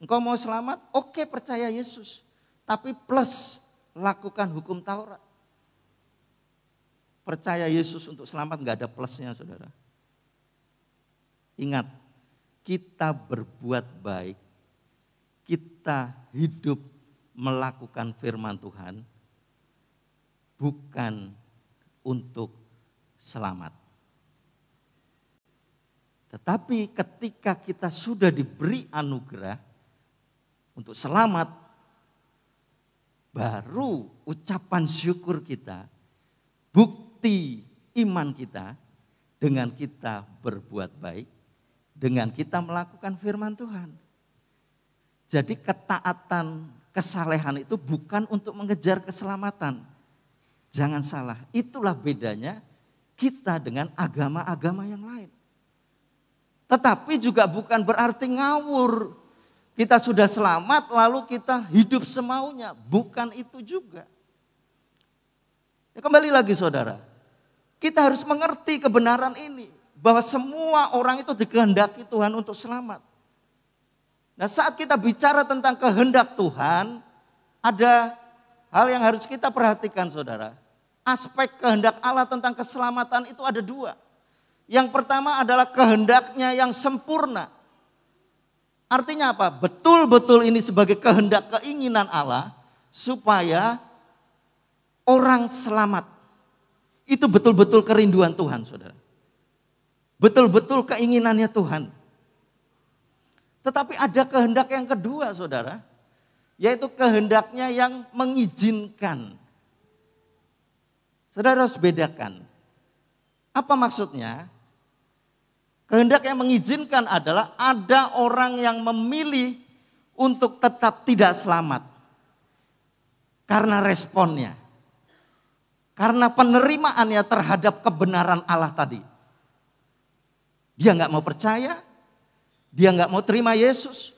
Engkau mau selamat? Oke, percaya Yesus. Tapi plus lakukan hukum Taurat. Percaya Yesus untuk selamat gak ada plusnya saudara. Ingat, kita berbuat baik. Kita hidup melakukan firman Tuhan. Bukan untuk selamat. Tetapi ketika kita sudah diberi anugerah untuk selamat, baru ucapan syukur kita, bukti iman kita dengan kita berbuat baik, dengan kita melakukan firman Tuhan. Jadi ketaatan, kesalehan itu bukan untuk mengejar keselamatan. Jangan salah, itulah bedanya kita dengan agama-agama yang lain. Tetapi juga bukan berarti ngawur. Kita sudah selamat lalu kita hidup semaunya. Bukan itu juga. Ya, kembali lagi saudara. Kita harus mengerti kebenaran ini. Bahwa semua orang itu dikehendaki Tuhan untuk selamat. Nah saat kita bicara tentang kehendak Tuhan. Ada hal yang harus kita perhatikan saudara. Aspek kehendak Allah tentang keselamatan itu ada dua. Yang pertama adalah kehendaknya yang sempurna. Artinya apa? Betul-betul ini sebagai kehendak keinginan Allah supaya orang selamat. Itu betul-betul kerinduan Tuhan saudara. Betul-betul keinginannya Tuhan. Tetapi ada kehendak yang kedua, saudara. Yaitu kehendaknya yang mengizinkan. Saudara harus bedakan. Apa maksudnya? Kehendak yang mengizinkan adalah ada orang yang memilih untuk tetap tidak selamat. Karena responnya. Karena penerimaannya terhadap kebenaran Allah tadi. Dia nggak mau percaya, dia nggak mau terima Yesus.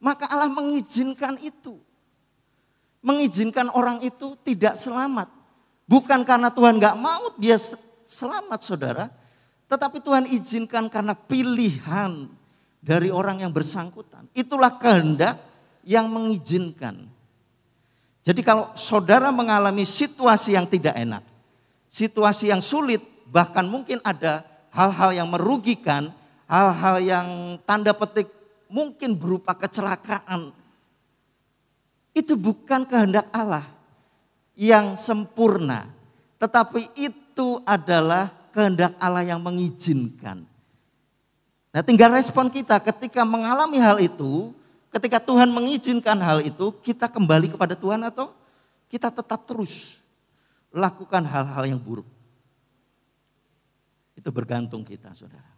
Maka Allah mengizinkan itu. Mengizinkan orang itu tidak selamat. Bukan karena Tuhan nggak mau dia selamat, saudara. Tetapi Tuhan izinkan karena pilihan dari orang yang bersangkutan. Itulah kehendak yang mengizinkan. Jadi kalau saudara mengalami situasi yang tidak enak, situasi yang sulit, bahkan mungkin ada hal-hal yang merugikan, hal-hal yang tanda petik mungkin berupa kecelakaan. Itu bukan kehendak Allah yang sempurna. Tetapi itu adalah kehendak Allah yang mengizinkan. Nah, tinggal respon kita ketika mengalami hal itu, ketika Tuhan mengizinkan hal itu, kita kembali kepada Tuhan atau kita tetap terus lakukan hal-hal yang buruk. Itu bergantung kita, saudara.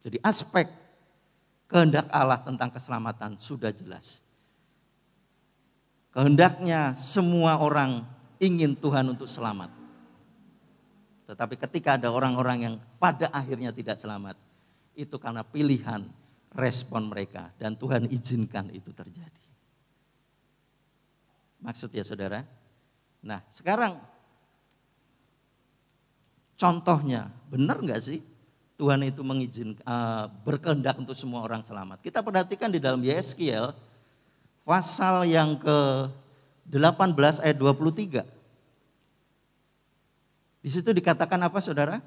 Jadi aspek kehendak Allah tentang keselamatan sudah jelas. Kehendaknya semua orang ingin Tuhan untuk selamat. Tetapi ketika ada orang-orang yang pada akhirnya tidak selamat, itu karena pilihan respon mereka dan Tuhan izinkan itu terjadi. Maksud ya saudara? Nah sekarang contohnya benar nggak sih Tuhan itu mengizinkan berkehendak untuk semua orang selamat? Kita perhatikan di dalam Yeskiel pasal yang ke-18 ayat 23. Di situ dikatakan apa saudara?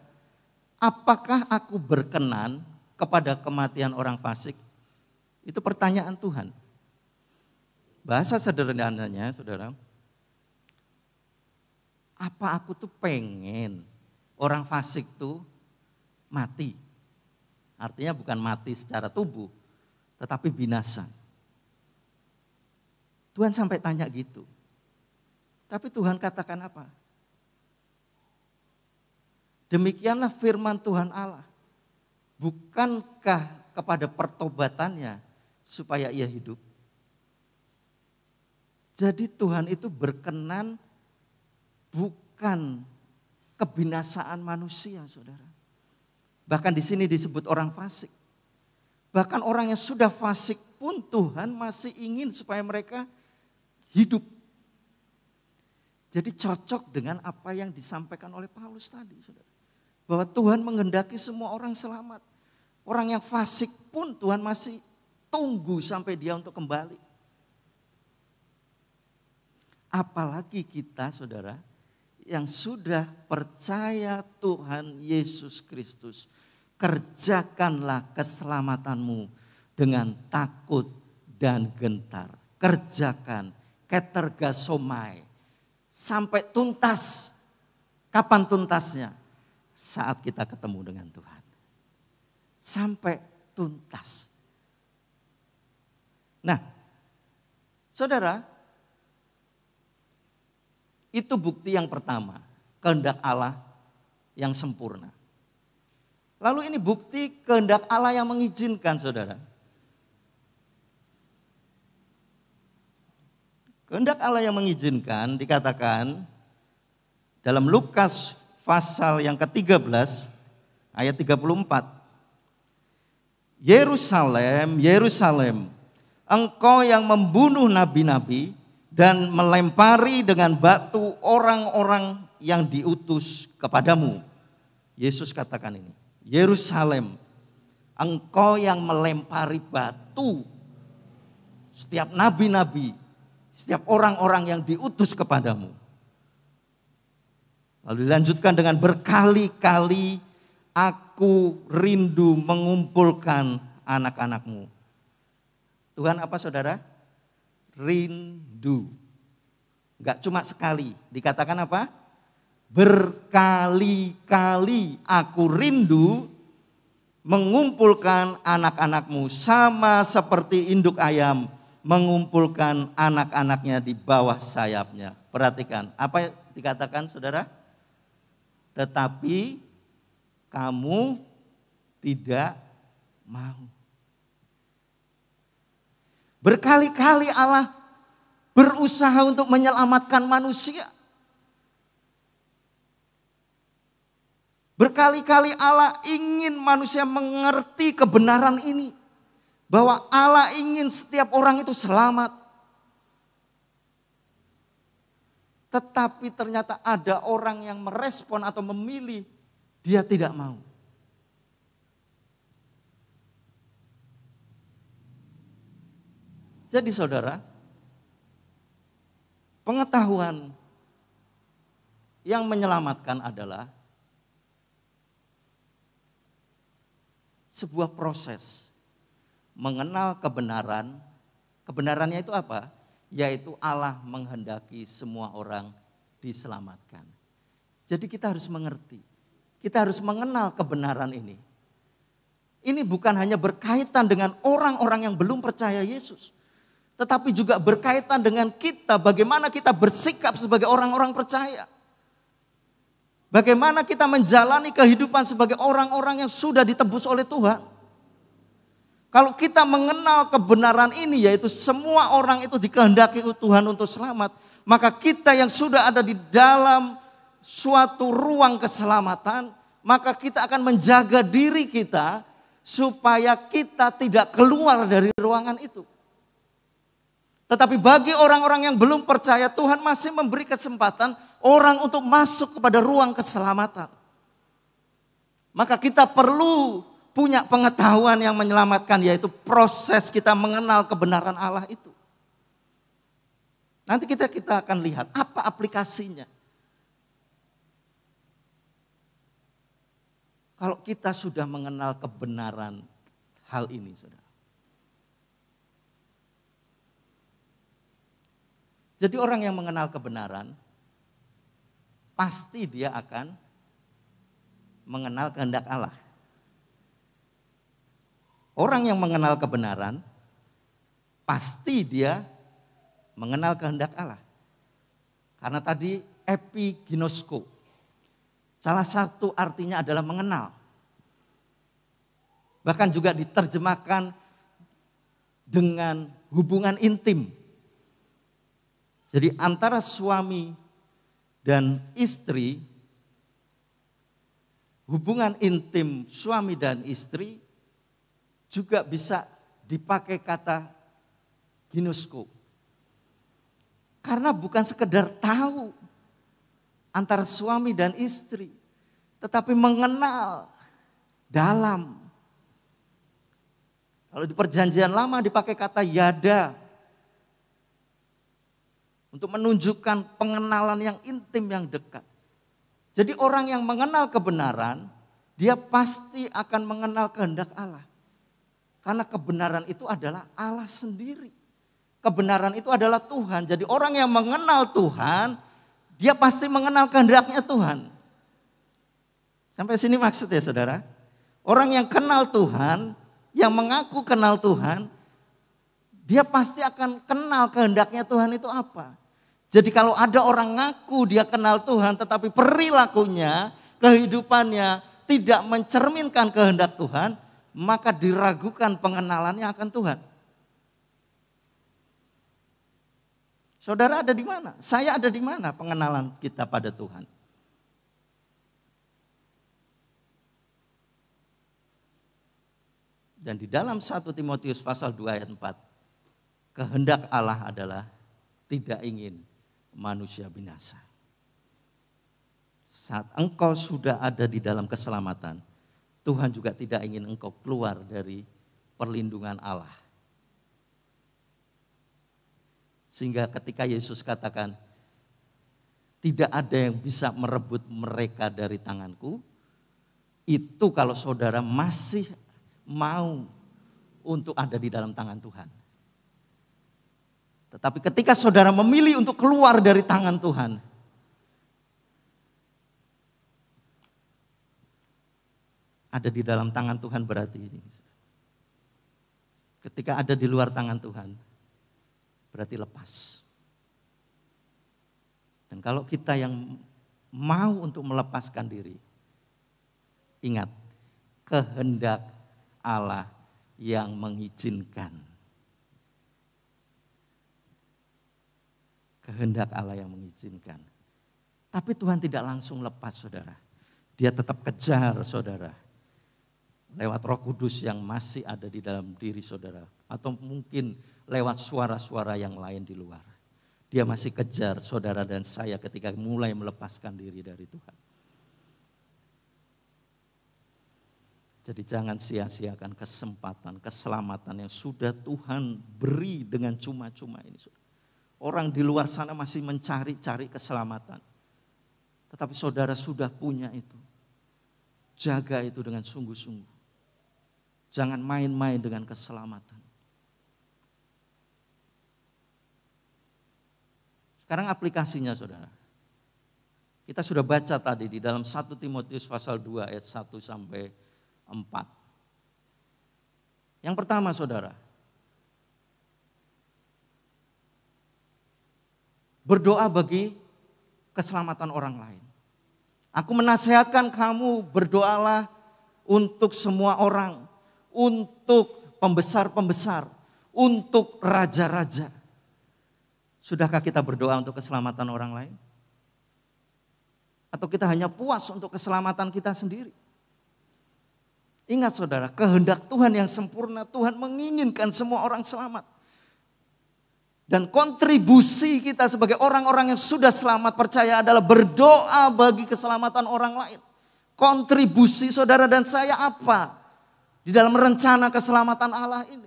Apakah aku berkenan kepada kematian orang fasik? Itu pertanyaan Tuhan. Bahasa sederhananya saudara, apa aku tuh pengen orang fasik tuh mati? Artinya bukan mati secara tubuh, tetapi binasa. Tuhan sampai tanya gitu. Tapi Tuhan katakan apa? Demikianlah firman Tuhan Allah. Bukankah kepada pertobatannya supaya ia hidup? Jadi Tuhan itu berkenan bukan kebinasaan manusia, saudara. Bahkan di sini disebut orang fasik. Bahkan orang yang sudah fasik pun Tuhan masih ingin supaya mereka hidup. Jadi cocok dengan apa yang disampaikan oleh Paulus tadi, saudara. Bahwa Tuhan menghendaki semua orang selamat. Orang yang fasik pun Tuhan masih tunggu sampai dia untuk kembali. Apalagi kita, saudara, yang sudah percaya Tuhan Yesus Kristus. Kerjakanlah keselamatanmu dengan takut dan gentar. Kerjakan, ketergasomai. Sampai tuntas. Kapan tuntasnya? Saat kita ketemu dengan Tuhan. Sampai tuntas. Nah, saudara, itu bukti yang pertama, kehendak Allah yang sempurna. Lalu ini bukti kehendak Allah yang mengizinkan, saudara. Kehendak Allah yang mengizinkan dikatakan dalam Lukas pasal yang ke-13 ayat 34. Yerusalem, Yerusalem, engkau yang membunuh nabi-nabi dan melempari dengan batu orang-orang yang diutus kepadamu. Yesus katakan ini, Yerusalem, engkau yang melempari batu setiap nabi-nabi, setiap orang-orang yang diutus kepadamu. Lalu dilanjutkan dengan berkali-kali aku rindu mengumpulkan anak-anakmu. Tuhan apa saudara? Rindu. Enggak cuma sekali. Dikatakan apa? Berkali-kali aku rindu mengumpulkan anak-anakmu sama seperti induk ayam mengumpulkan anak-anaknya di bawah sayapnya. Perhatikan, apa yang dikatakan saudara? Tetapi kamu tidak mau. Berkali-kali Allah berusaha untuk menyelamatkan manusia. Berkali-kali Allah ingin manusia mengerti kebenaran ini. Bahwa Allah ingin setiap orang itu selamat. Tetapi ternyata ada orang yang merespon atau memilih, dia tidak mau. Jadi saudara, pengetahuan yang menyelamatkan adalah sebuah proses. Mengenal kebenaran, kebenarannya itu apa? Yaitu Allah menghendaki semua orang diselamatkan. Jadi kita harus mengerti, kita harus mengenal kebenaran ini. Ini bukan hanya berkaitan dengan orang-orang yang belum percaya Yesus. Tetapi juga berkaitan dengan kita, bagaimana kita bersikap sebagai orang-orang percaya. Bagaimana kita menjalani kehidupan sebagai orang-orang yang sudah ditebus oleh Tuhan. Kalau kita mengenal kebenaran ini, yaitu semua orang itu dikehendaki Tuhan untuk selamat, maka kita yang sudah ada di dalam suatu ruang keselamatan, maka kita akan menjaga diri kita supaya kita tidak keluar dari ruangan itu. Tetapi bagi orang-orang yang belum percaya, Tuhan masih memberi kesempatan orang untuk masuk kepada ruang keselamatan. Maka kita perlu punya pengetahuan yang menyelamatkan, yaitu proses kita mengenal kebenaran Allah itu. Nanti kita akan lihat apa aplikasinya. Kalau kita sudah mengenal kebenaran hal ini, saudara. Jadi orang yang mengenal kebenaran, pasti dia akan mengenal kehendak Allah. Orang yang mengenal kebenaran, pasti dia mengenal kehendak Allah. Karena tadi epiginosko, salah satu artinya adalah mengenal. Bahkan juga diterjemahkan dengan hubungan intim. Jadi antara suami dan istri, hubungan intim suami dan istri, juga bisa dipakai kata ginosko. Karena bukan sekedar tahu antara suami dan istri, tetapi mengenal dalam. Kalau di perjanjian lama dipakai kata yada. Untuk menunjukkan pengenalan yang intim, yang dekat. Jadi orang yang mengenal kebenaran, dia pasti akan mengenal kehendak Allah. Karena kebenaran itu adalah Allah sendiri. Kebenaran itu adalah Tuhan. Jadi orang yang mengenal Tuhan, dia pasti mengenal kehendaknya Tuhan. Sampai sini maksud ya saudara. Orang yang kenal Tuhan, yang mengaku kenal Tuhan, dia pasti akan kenal kehendaknya Tuhan itu apa. Jadi kalau ada orang ngaku dia kenal Tuhan, tetapi perilakunya, kehidupannya tidak mencerminkan kehendak Tuhan, maka diragukan pengenalannya akan Tuhan. Saudara ada di mana? Saya ada di mana pengenalan kita pada Tuhan? Dan di dalam 1 Timotius pasal 2 ayat 4, kehendak Allah adalah tidak ingin manusia binasa. Saat engkau sudah ada di dalam keselamatan, Tuhan juga tidak ingin engkau keluar dari perlindungan Allah. Sehingga ketika Yesus katakan, tidak ada yang bisa merebut mereka dari tanganku, itu kalau saudara masih mau untuk ada di dalam tangan Tuhan. Tetapi ketika saudara memilih untuk keluar dari tangan Tuhan, ada di dalam tangan Tuhan berarti ini. Ketika ada di luar tangan Tuhan, berarti lepas. Dan kalau kita yang mau untuk melepaskan diri, ingat, kehendak Allah yang mengizinkan. Kehendak Allah yang mengizinkan. Tapi Tuhan tidak langsung lepas, saudara. Dia tetap kejar, saudara. Lewat Roh Kudus yang masih ada di dalam diri saudara. Atau mungkin lewat suara-suara yang lain di luar. Dia masih kejar saudara dan saya ketika mulai melepaskan diri dari Tuhan. Jadi jangan sia-siakan kesempatan, keselamatan yang sudah Tuhan beri dengan cuma-cuma ini. Orang di luar sana masih mencari-cari keselamatan. Tetapi saudara sudah punya itu. Jaga itu dengan sungguh-sungguh. Jangan main-main dengan keselamatan. Sekarang aplikasinya saudara. Kita sudah baca tadi di dalam 1 Timotius pasal 2 ayat 1 sampai 4. Yang pertama saudara. Berdoa bagi keselamatan orang lain. Aku menasihatkan kamu berdoalah untuk semua orang. Untuk pembesar-pembesar, untuk raja-raja. Sudahkah kita berdoa untuk keselamatan orang lain? Atau kita hanya puas untuk keselamatan kita sendiri? Ingat saudara, kehendak Tuhan yang sempurna, Tuhan menginginkan semua orang selamat. Dan kontribusi kita sebagai orang-orang yang sudah selamat percaya adalah berdoa bagi keselamatan orang lain. Kontribusi saudara dan saya apa? Di dalam rencana keselamatan Allah ini.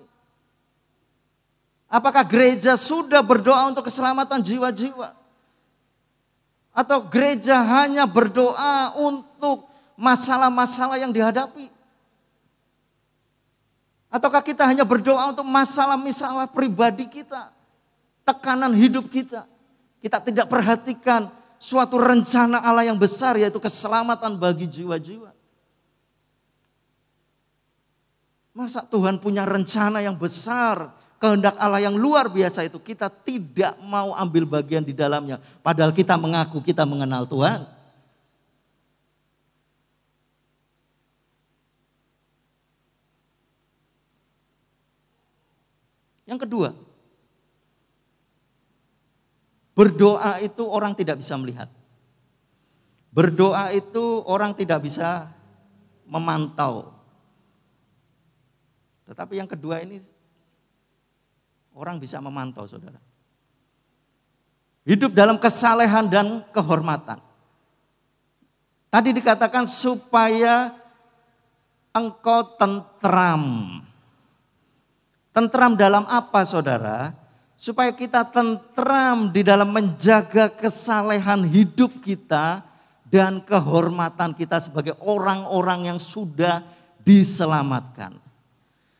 Apakah gereja sudah berdoa untuk keselamatan jiwa-jiwa? Atau gereja hanya berdoa untuk masalah-masalah yang dihadapi? Ataukah kita hanya berdoa untuk masalah-masalah pribadi kita? Tekanan hidup kita? Kita tidak perhatikan suatu rencana Allah yang besar yaitu keselamatan bagi jiwa-jiwa. Masa Tuhan punya rencana yang besar, kehendak Allah yang luar biasa itu kita tidak mau ambil bagian di dalamnya. Padahal kita mengaku kita mengenal Tuhan. Yang kedua, berdoa itu orang tidak bisa melihat. Berdoa itu orang tidak bisa memantau. Tetapi yang kedua ini orang bisa memantau saudara. Hidup dalam kesalehan dan kehormatan. Tadi dikatakan supaya engkau tentram. Tentram dalam apa saudara? Supaya kita tentram di dalam menjaga kesalehan hidup kita dan kehormatan kita sebagai orang-orang yang sudah diselamatkan.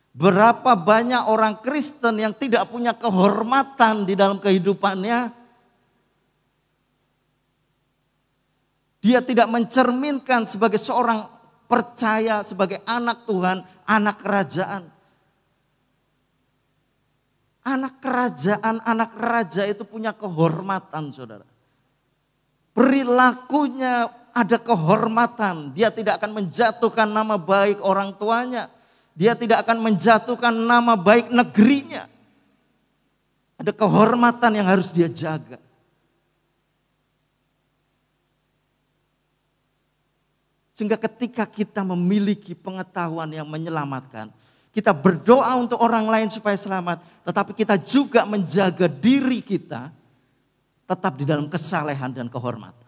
Berapa banyak orang Kristen yang tidak punya kehormatan di dalam kehidupannya. Dia tidak mencerminkan sebagai seorang percaya, sebagai anak Tuhan, anak kerajaan. Anak kerajaan, anak raja itu punya kehormatan saudara. Perilakunya ada kehormatan. Dia tidak akan menjatuhkan nama baik orang tuanya. Dia tidak akan menjatuhkan nama baik negerinya. Ada kehormatan yang harus dia jaga. Sehingga ketika kita memiliki pengetahuan yang menyelamatkan, kita berdoa untuk orang lain supaya selamat, tetapi kita juga menjaga diri kita tetap di dalam kesalehan dan kehormatan.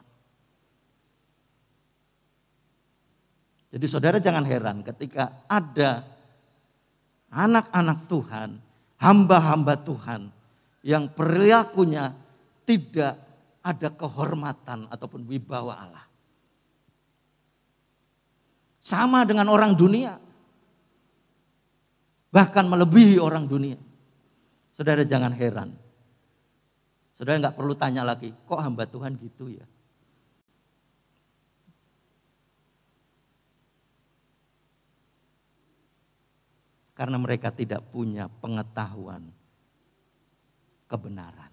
Jadi saudara jangan heran ketika ada anak-anak Tuhan, hamba-hamba Tuhan yang perilakunya tidak ada kehormatan ataupun wibawa Allah. Sama dengan orang dunia. Bahkan melebihi orang dunia. Saudara jangan heran. Saudara nggak perlu tanya lagi, kok hamba Tuhan gitu ya? Karena mereka tidak punya pengetahuan kebenaran.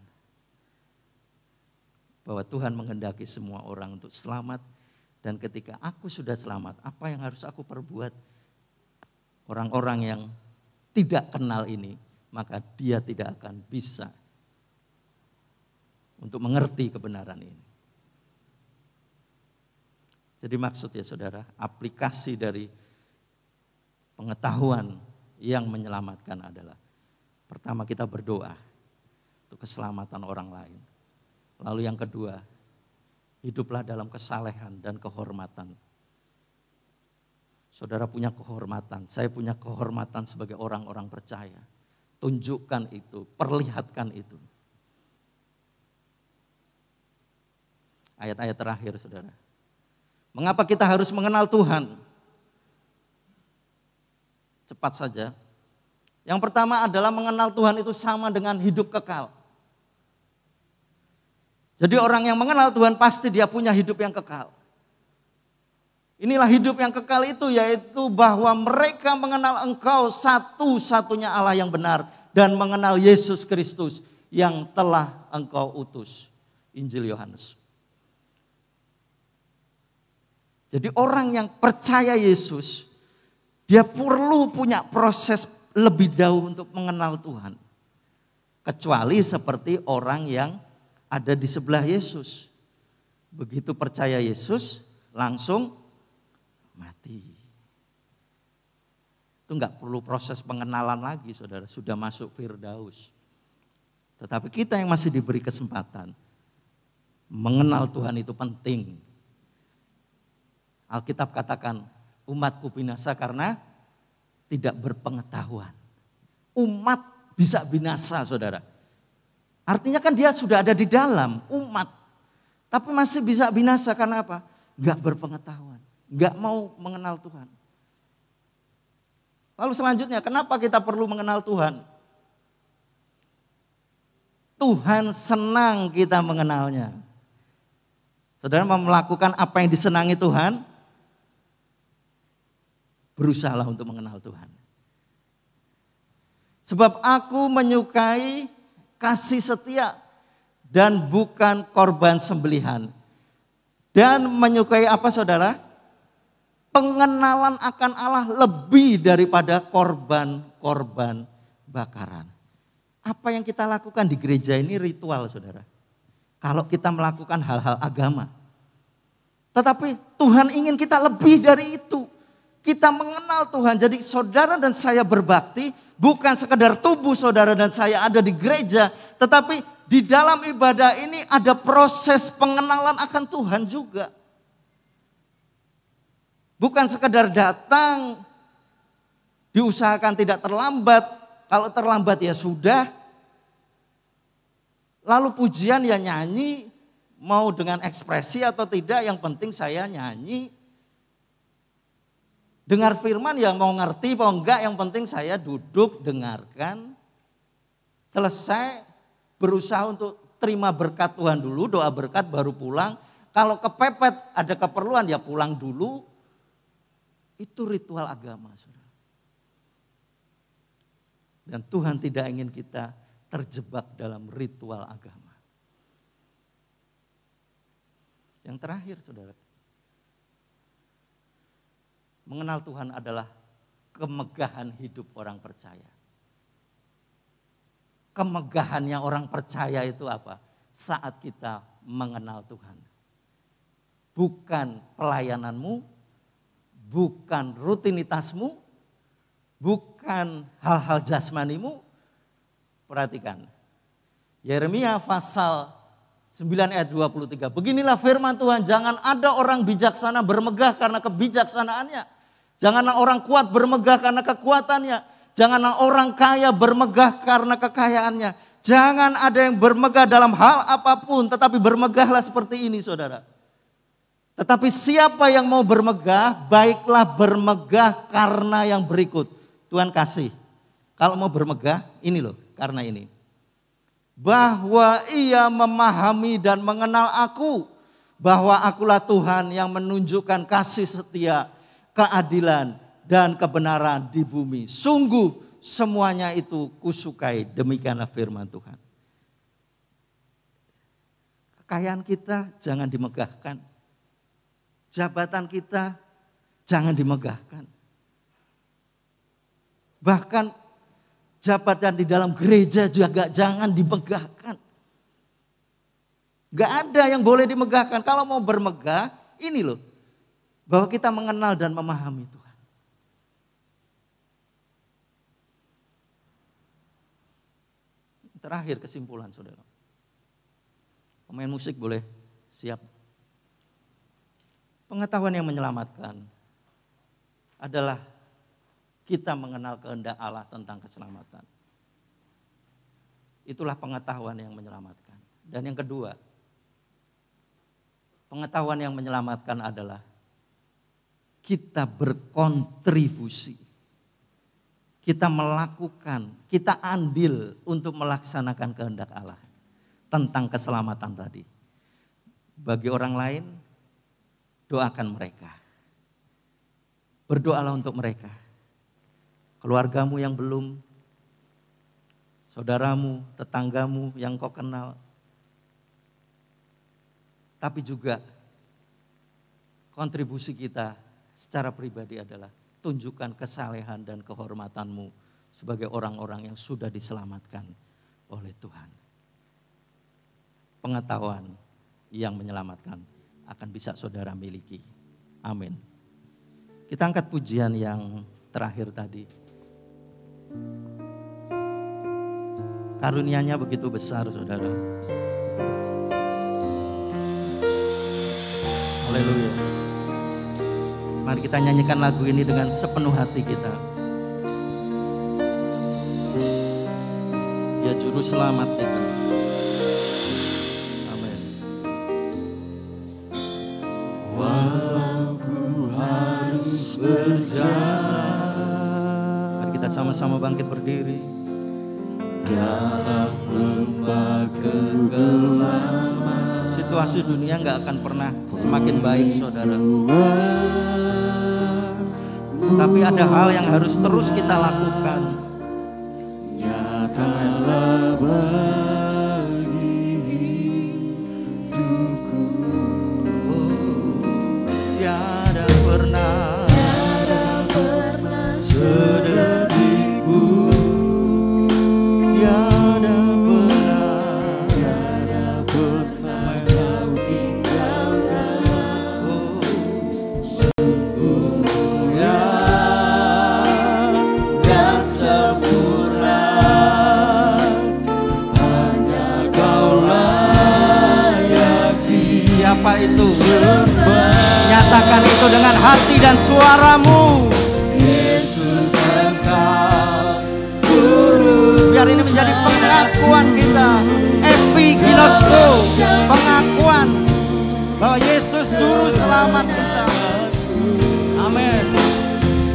Bahwa Tuhan menghendaki semua orang untuk selamat. Dan ketika aku sudah selamat, apa yang harus aku perbuat? Orang-orang yang tidak kenal ini, maka dia tidak akan bisa untuk mengerti kebenaran ini. Jadi maksud ya saudara, aplikasi dari pengetahuan yang menyelamatkan adalah pertama kita berdoa untuk keselamatan orang lain. Lalu yang kedua, hiduplah dalam kesalehan dan kehormatan. Saudara punya kehormatan, saya punya kehormatan sebagai orang-orang percaya. Tunjukkan itu, perlihatkan itu. Ayat-ayat terakhir saudara. Mengapa kita harus mengenal Tuhan? Cepat saja. Yang pertama adalah mengenal Tuhan itu sama dengan hidup kekal. Jadi orang yang mengenal Tuhan pasti dia punya hidup yang kekal. Inilah hidup yang kekal itu, yaitu bahwa mereka mengenal Engkau satu-satunya Allah yang benar. Dan mengenal Yesus Kristus yang telah Engkau utus. Injil Yohanes. Jadi orang yang percaya Yesus, dia perlu punya proses lebih jauh untuk mengenal Tuhan. Kecuali seperti orang yang ada di sebelah Yesus. Begitu percaya Yesus, langsung mati. Itu enggak perlu proses pengenalan lagi saudara, sudah masuk Firdaus. Tetapi kita yang masih diberi kesempatan, mengenal Tuhan itu penting. Alkitab katakan, umatku binasa karena tidak berpengetahuan. Umat bisa binasa saudara. Artinya kan dia sudah ada di dalam umat. Tapi masih bisa binasa karena apa? Enggak berpengetahuan. Enggak mau mengenal Tuhan. Lalu selanjutnya, kenapa kita perlu mengenal Tuhan? Tuhan senang kita mengenalnya. Saudara mau melakukan apa yang disenangi Tuhan? Berusahalah untuk mengenal Tuhan. Sebab aku menyukai kasih setia dan bukan korban sembelihan. Dan menyukai apa saudara? Pengenalan akan Allah lebih daripada korban-korban bakaran. Apa yang kita lakukan di gereja ini ritual saudara. Kalau kita melakukan hal-hal agama. Tetapi Tuhan ingin kita lebih dari itu. Kita mengenal Tuhan. Jadi saudara dan saya berbakti bukan sekedar tubuh saudara dan saya ada di gereja. Tetapi di dalam ibadah ini ada proses pengenalan akan Tuhan juga. Bukan sekedar datang, diusahakan tidak terlambat. Kalau terlambat ya sudah. Lalu pujian ya nyanyi, mau dengan ekspresi atau tidak, yang penting saya nyanyi. Dengar firman yang mau ngerti mau enggak, yang penting saya duduk dengarkan. Selesai, berusaha untuk terima berkat Tuhan dulu, doa berkat baru pulang. Kalau kepepet ada keperluan ya pulang dulu. Itu ritual agama saudara. Dan Tuhan tidak ingin kita terjebak dalam ritual agama. Yang terakhir saudara. Mengenal Tuhan adalah kemegahan hidup orang percaya. Kemegahannya orang percaya itu apa? Saat kita mengenal Tuhan. Bukan pelayananmu, bukan rutinitasmu, bukan hal-hal jasmanimu. Perhatikan. Yeremia pasal 9 ayat 23. Beginilah firman Tuhan, jangan ada orang bijaksana bermegah karena kebijaksanaannya. Janganlah orang kuat bermegah karena kekuatannya. Janganlah orang kaya bermegah karena kekayaannya. Jangan ada yang bermegah dalam hal apapun, tetapi bermegahlah seperti ini saudara. Tetapi siapa yang mau bermegah, baiklah bermegah karena yang berikut. Tuhan kasih. Kalau mau bermegah, ini loh, karena ini. Bahwa ia memahami dan mengenal aku. Bahwa akulah Tuhan yang menunjukkan kasih setia, keadilan, dan kebenaran di bumi. Sungguh semuanya itu kusukai, demikianlah firman Tuhan. Kekayaan kita jangan dimegahkan. Jabatan kita jangan dimegahkan. Bahkan jabatan di dalam gereja juga jangan dimegahkan. Gak ada yang boleh dimegahkan. Kalau mau bermegah, ini loh. Bahwa kita mengenal dan memahami Tuhan. Terakhir kesimpulan saudara. Pemain musik boleh siap. Pengetahuan yang menyelamatkan adalah kita mengenal kehendak Allah tentang keselamatan. Itulah pengetahuan yang menyelamatkan. Dan yang kedua, pengetahuan yang menyelamatkan adalah kita berkontribusi. Kita melakukan, kita andil untuk melaksanakan kehendak Allah tentang keselamatan tadi. Bagi orang lain, doakan mereka. Berdoalah untuk mereka. Keluargamu yang belum, saudaramu, tetanggamu yang kau kenal. Tapi juga kontribusi kita secara pribadi adalah tunjukkan kesalehan dan kehormatanmu sebagai orang-orang yang sudah diselamatkan oleh Tuhan. Pengetahuan yang menyelamatkan akan bisa saudara miliki. Amin. Kita angkat pujian yang terakhir tadi. Karunia-Nya begitu besar saudara. Haleluya. Mari kita nyanyikan lagu ini dengan sepenuh hati kita. Dia juru selamat kita. Amin. Walau ku harus berjalan, Mari kita sama-sama bangkit berdiri. dalam lembah kegelapan, Situasi dunia nggak akan pernah semakin baik saudara. Tapi ada hal yang harus terus kita lakukan. nyatakanlah bagi hidupku, Tiada pernah sedetik pun tiada pernah kau tinggalkan. ya Dan sempurna hanya kau layak siapa itu? Nyatakan itu dengan hati dan suaramu. Yesus Engkau guru. Biar ini menjadi pengakuan kita. Epiginosko, pengakuan bahwa Yesus juru selamat kita. Amin.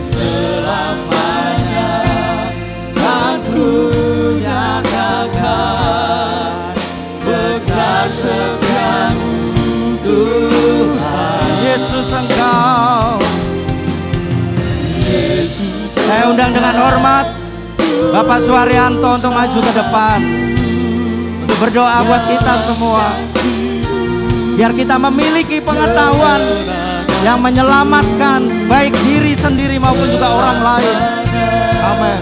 Selamanya kan ku nyatakan besar setiamu Tuhan. Yesus Engkau. Yesus Saya undang dengan hormat Bapak Suharyanto untuk maju ke depan untuk berdoa buat kita semua. Biar kita memiliki pengetahuan yang menyelamatkan baik diri sendiri maupun juga orang lain. Amin.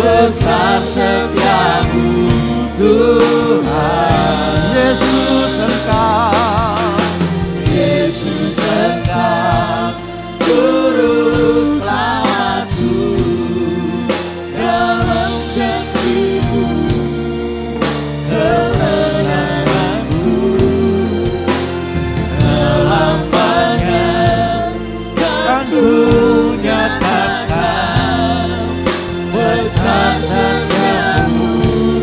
besar setiamu Tuhan. Yesus Engkau. Yesus Engkau juru selamatku, dalam janji-Mu kemenanganku. Selamanya kan ku nyatakan besar setiamu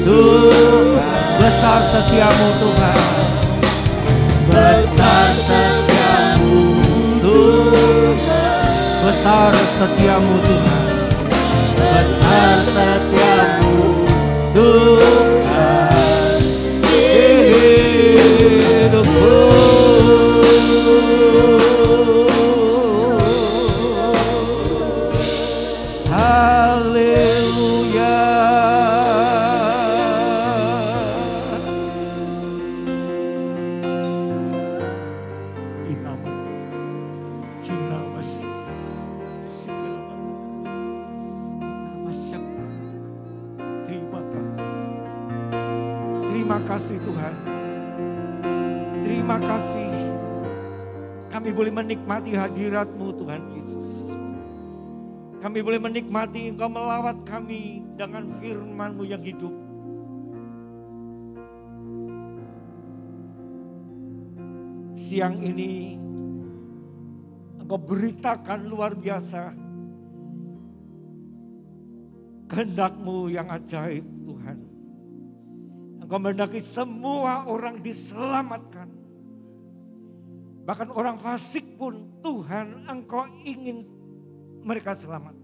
Tuhan. Besar setiamu Tuhan. Besar setiamu Tuhan. Besar setiamu Tuhan. Besar setiamu Tuhan hidupku. kasih Tuhan. Terima kasih. Kami boleh menikmati hadirat-Mu Tuhan Yesus. Kami boleh menikmati Engkau melawat kami dengan firman-Mu yang hidup. Siang ini Engkau beritakan luar biasa kehendak-Mu yang ajaib Tuhan. Engkau menghendaki semua orang diselamatkan. Bahkan orang fasik pun Tuhan Engkau ingin mereka selamat.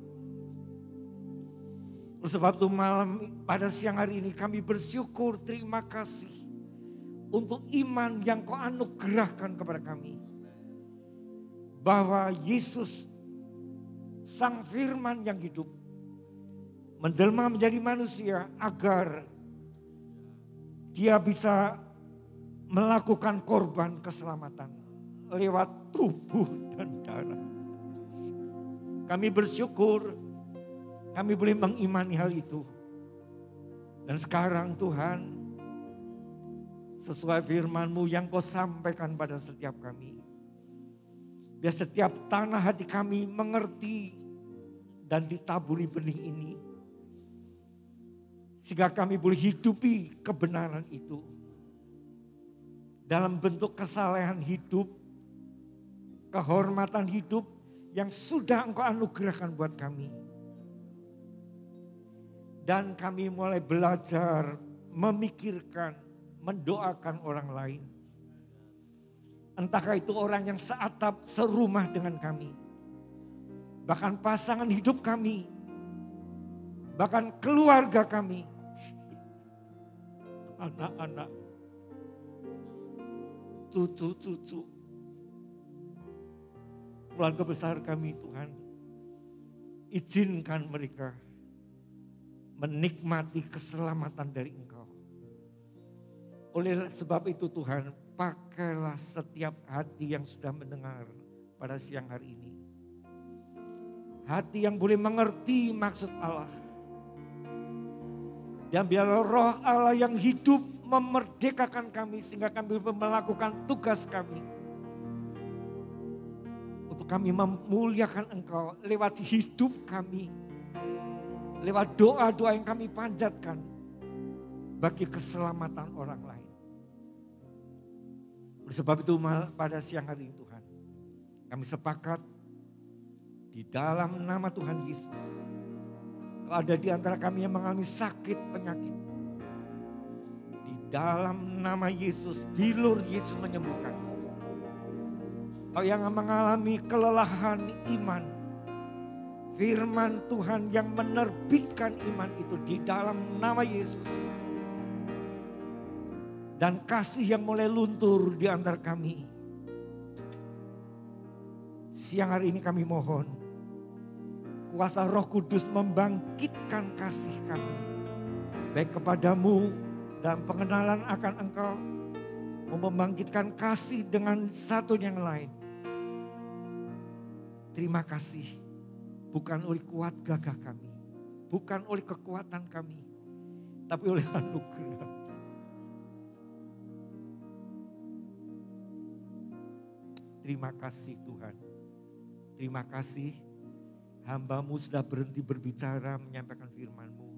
Oleh sebab itu malam pada siang hari ini kami bersyukur, terima kasih untuk iman yang Kau anugerahkan kepada kami. Bahwa Yesus Sang Firman yang hidup menjelma menjadi manusia agar Dia bisa melakukan korban keselamatan lewat tubuh dan darah. Kami bersyukur, kami boleh mengimani hal itu. Dan sekarang Tuhan, sesuai firman-Mu yang Kau sampaikan pada setiap kami. Biar setiap tanah hati kami mengerti dan ditaburi benih ini. Sehingga kami boleh hidupi kebenaran itu. Dalam bentuk kesalehan hidup, kehormatan hidup yang sudah Engkau anugerahkan buat kami. Dan kami mulai belajar memikirkan, mendoakan orang lain. Entahkah itu orang yang seatap, serumah dengan kami. Bahkan pasangan hidup kami. Bahkan keluarga kami. Anak-anak. Cucu-cucu. Keluarga besar kami Tuhan. Izinkan mereka menikmati keselamatan dari Engkau. Oleh sebab itu Tuhan, pakailah setiap hati yang sudah mendengar pada siang hari ini. Hati yang boleh mengerti maksud Allah. Dan biarlah roh Allah yang hidup memerdekakan kami sehingga kami melakukan tugas kami. Untuk kami memuliakan Engkau lewat hidup kami. Lewat doa-doa yang kami panjatkan bagi keselamatan orang lain. Oleh sebab itu pada siang hari ini Tuhan, kami sepakat di dalam nama Tuhan Yesus. Kalau ada di antara kami yang mengalami sakit penyakit, di dalam nama Yesus, bilur Yesus menyembuhkan. Kalau yang mengalami kelelahan iman, firman Tuhan yang menerbitkan iman itu di dalam nama Yesus. Dan kasih yang mulai luntur di antara kami. Siang hari ini kami mohon, kuasa Roh Kudus membangkitkan kasih kami. Baik kepadamu dan pengenalan akan Engkau. Membangkitkan kasih dengan satu yang lain. Terima kasih. Bukan oleh kuat gagah kami. Bukan oleh kekuatan kami. Tapi oleh anugerah. Terima kasih Tuhan. Terima kasih. Hamba-Mu sudah berhenti berbicara menyampaikan firman-Mu.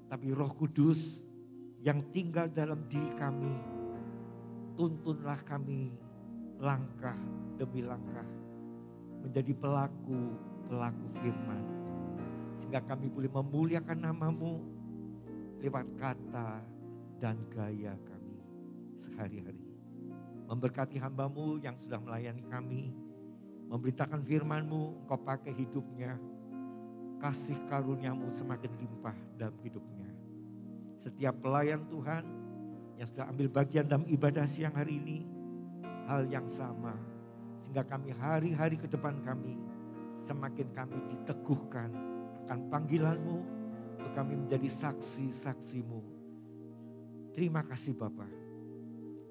Tapi Roh Kudus yang tinggal dalam diri kami. Tuntunlah kami langkah demi langkah. Menjadi pelaku firman. Sehingga kami boleh memuliakan nama-Mu lewat kata dan gaya kami sehari-hari. Memberkati hamba-Mu yang sudah melayani kami. Memberitakan firman-Mu, Engkau pakai hidupnya. Kasih karunia-Mu semakin limpah dalam hidupnya. Setiap pelayan Tuhan yang sudah ambil bagian dalam ibadah siang hari ini. Hal yang sama. Sehingga kami hari-hari ke depan kami semakin kami diteguhkan akan panggilan-Mu untuk kami menjadi saksi-saksi-Mu. Terima kasih Bapa.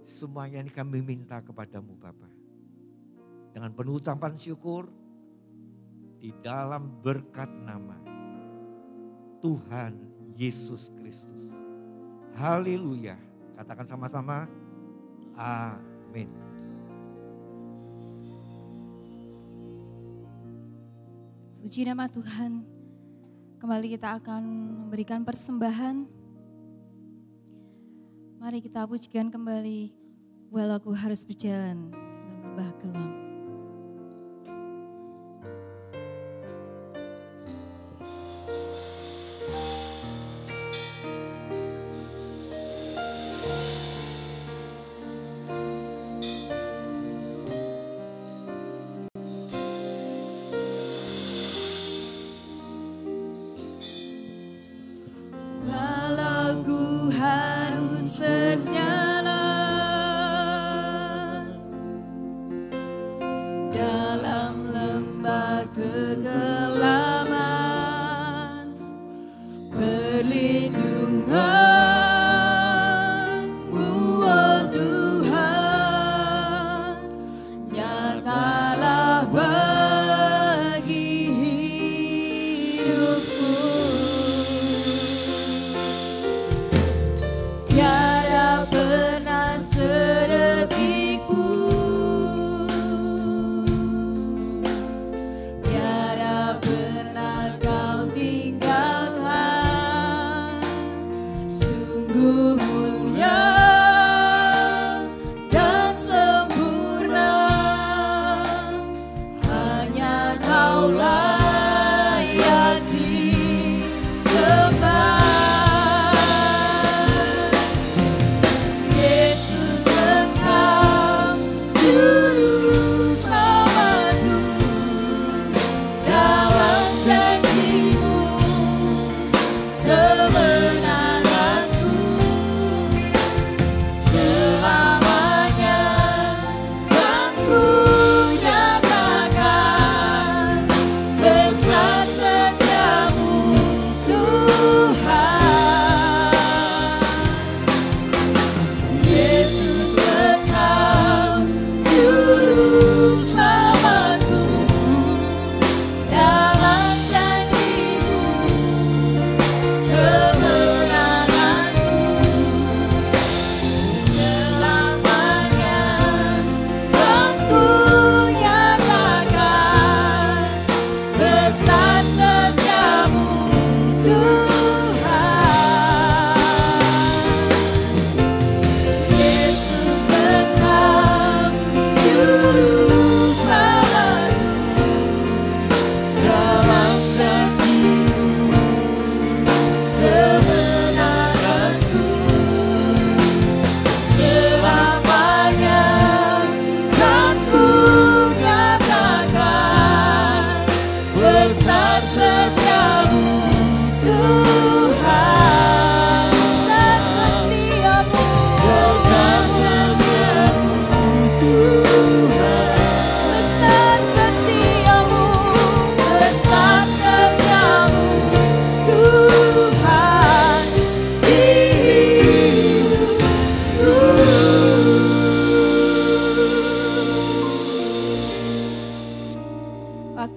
Semuanya ini kami minta kepadamu Bapa. Dengan penuh ucapan syukur di dalam berkat nama Tuhan Yesus Kristus. Haleluya. Katakan sama-sama, amin. Puji nama Tuhan. Kembali kita akan memberikan persembahan. Mari kita pujikan kembali. Walau aku harus berjalan dalam lembah gelap.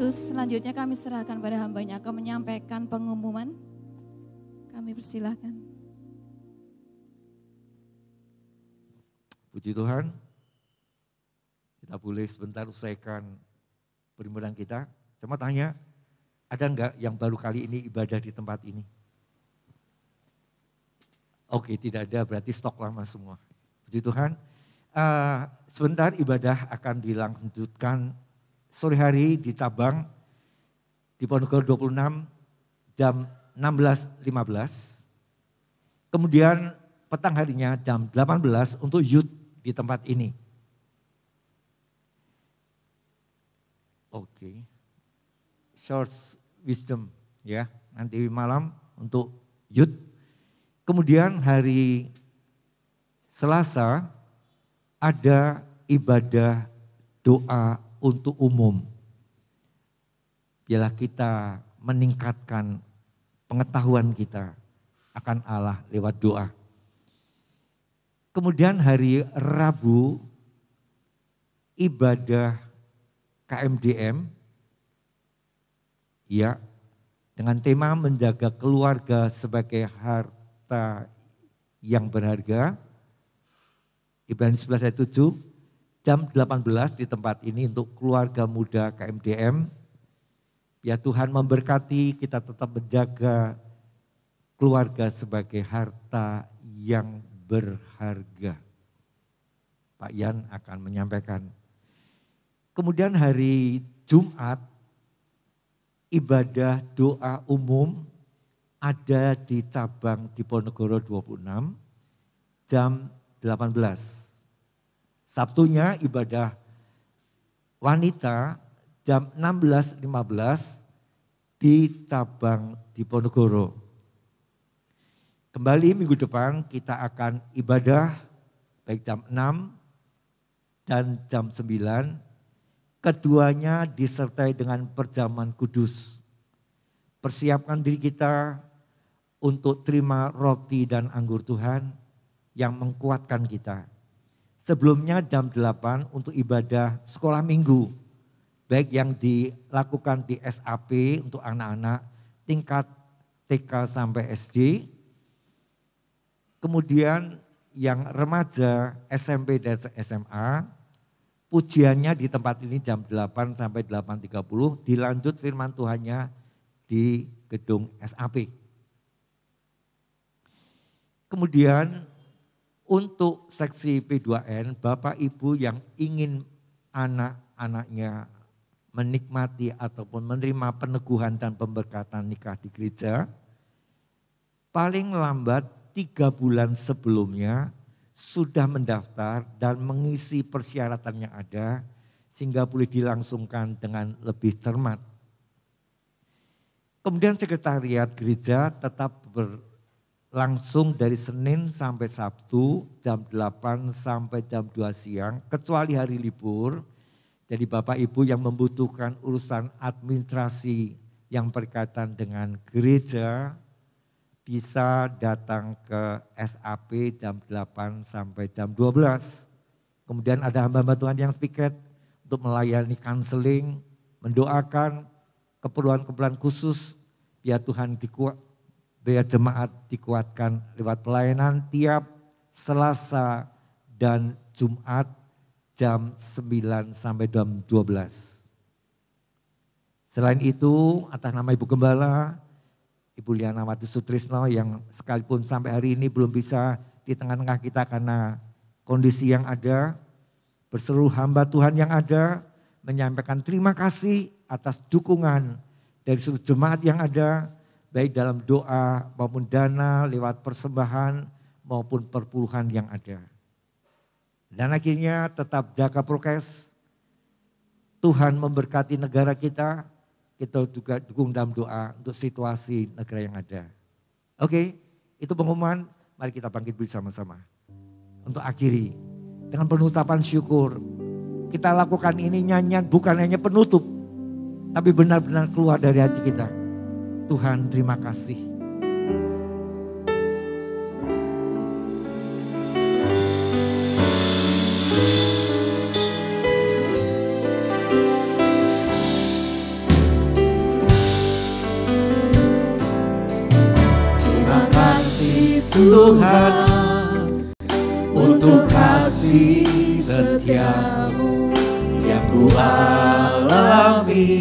Selanjutnya kami serahkan pada hamba-Nya akan menyampaikan pengumuman. Kami persilahkan. Puji Tuhan, kita boleh sebentar usaikan perhimpunan kita. Saya mau tanya, ada enggak yang baru kali ini ibadah di tempat ini? Oke, tidak ada, berarti stok lama semua. Puji Tuhan, sebentar ibadah akan dilanjutkan sore hari di cabang di Ponorogo 26 jam 16.15. Kemudian petang harinya jam 18 untuk youth di tempat ini. Oke. Short wisdom ya, nanti malam untuk youth. Kemudian hari Selasa ada ibadah doa untuk umum. Biarlah kita meningkatkan pengetahuan kita akan Allah lewat doa. Kemudian hari Rabu ibadah KMDM ya, dengan tema menjaga keluarga sebagai harta yang berharga. Ibrani 11 ayat 7, jam 18 di tempat ini untuk keluarga muda KMDM. Ya Tuhan memberkati, kita tetap menjaga keluarga sebagai harta yang berharga. Pak Yan akan menyampaikan. Kemudian hari Jumat, ibadah doa umum ada di cabang Diponegoro 26 jam 18. Sabtunya ibadah wanita jam 16.15 di cabang Diponegoro. Kembali minggu depan kita akan ibadah baik jam 6 dan jam 9. Keduanya disertai dengan perjamuan kudus. Persiapkan diri kita untuk terima roti dan anggur Tuhan yang mengkuatkan kita. Sebelumnya jam 8 untuk ibadah sekolah minggu. Baik yang dilakukan di SAP untuk anak-anak tingkat TK sampai SD. Kemudian yang remaja SMP dan SMA. Pujiannya di tempat ini jam 8 sampai 8.30, dilanjut firman Tuhannya di gedung SAP. Kemudian untuk seksi P2N, Bapak Ibu yang ingin anak-anaknya menikmati ataupun menerima peneguhan dan pemberkatan nikah di gereja, paling lambat 3 bulan sebelumnya sudah mendaftar dan mengisi persyaratan yang ada sehingga boleh dilangsungkan dengan lebih cermat. Kemudian sekretariat gereja tetap berlangsung dari Senin sampai Sabtu jam 8 sampai jam 2 siang kecuali hari libur. Jadi Bapak Ibu yang membutuhkan urusan administrasi yang berkaitan dengan gereja bisa datang ke SAP jam 8 sampai jam 12. Kemudian ada hamba-hamba Tuhan yang piket untuk melayani counseling, mendoakan keperluan-keperluan khusus, biar Tuhan biar jemaat dikuatkan lewat pelayanan tiap Selasa dan Jumat jam 9 sampai jam 12. Selain itu, atas nama Ibu Gembala, Ibu Liana Wati Sutrisno yang sekalipun sampai hari ini belum bisa di tengah-tengah kita karena kondisi yang ada, berseluruh hamba Tuhan yang ada, menyampaikan terima kasih atas dukungan dari seluruh jemaat yang ada, baik dalam doa maupun dana, lewat persembahan maupun perpuluhan yang ada. Dan akhirnya tetap jaga prokes, Tuhan memberkati negara kita juga dukung dalam doa untuk situasi negara yang ada. Oke, itu pengumuman, mari kita bangkit bersama-sama. Untuk akhiri, dengan penuh ucapan syukur, kita lakukan ini nyanyian bukan hanya penutup, tapi benar-benar keluar dari hati kita. Tuhan terima kasih. Tuhan untuk kasih setiamu yang ku alami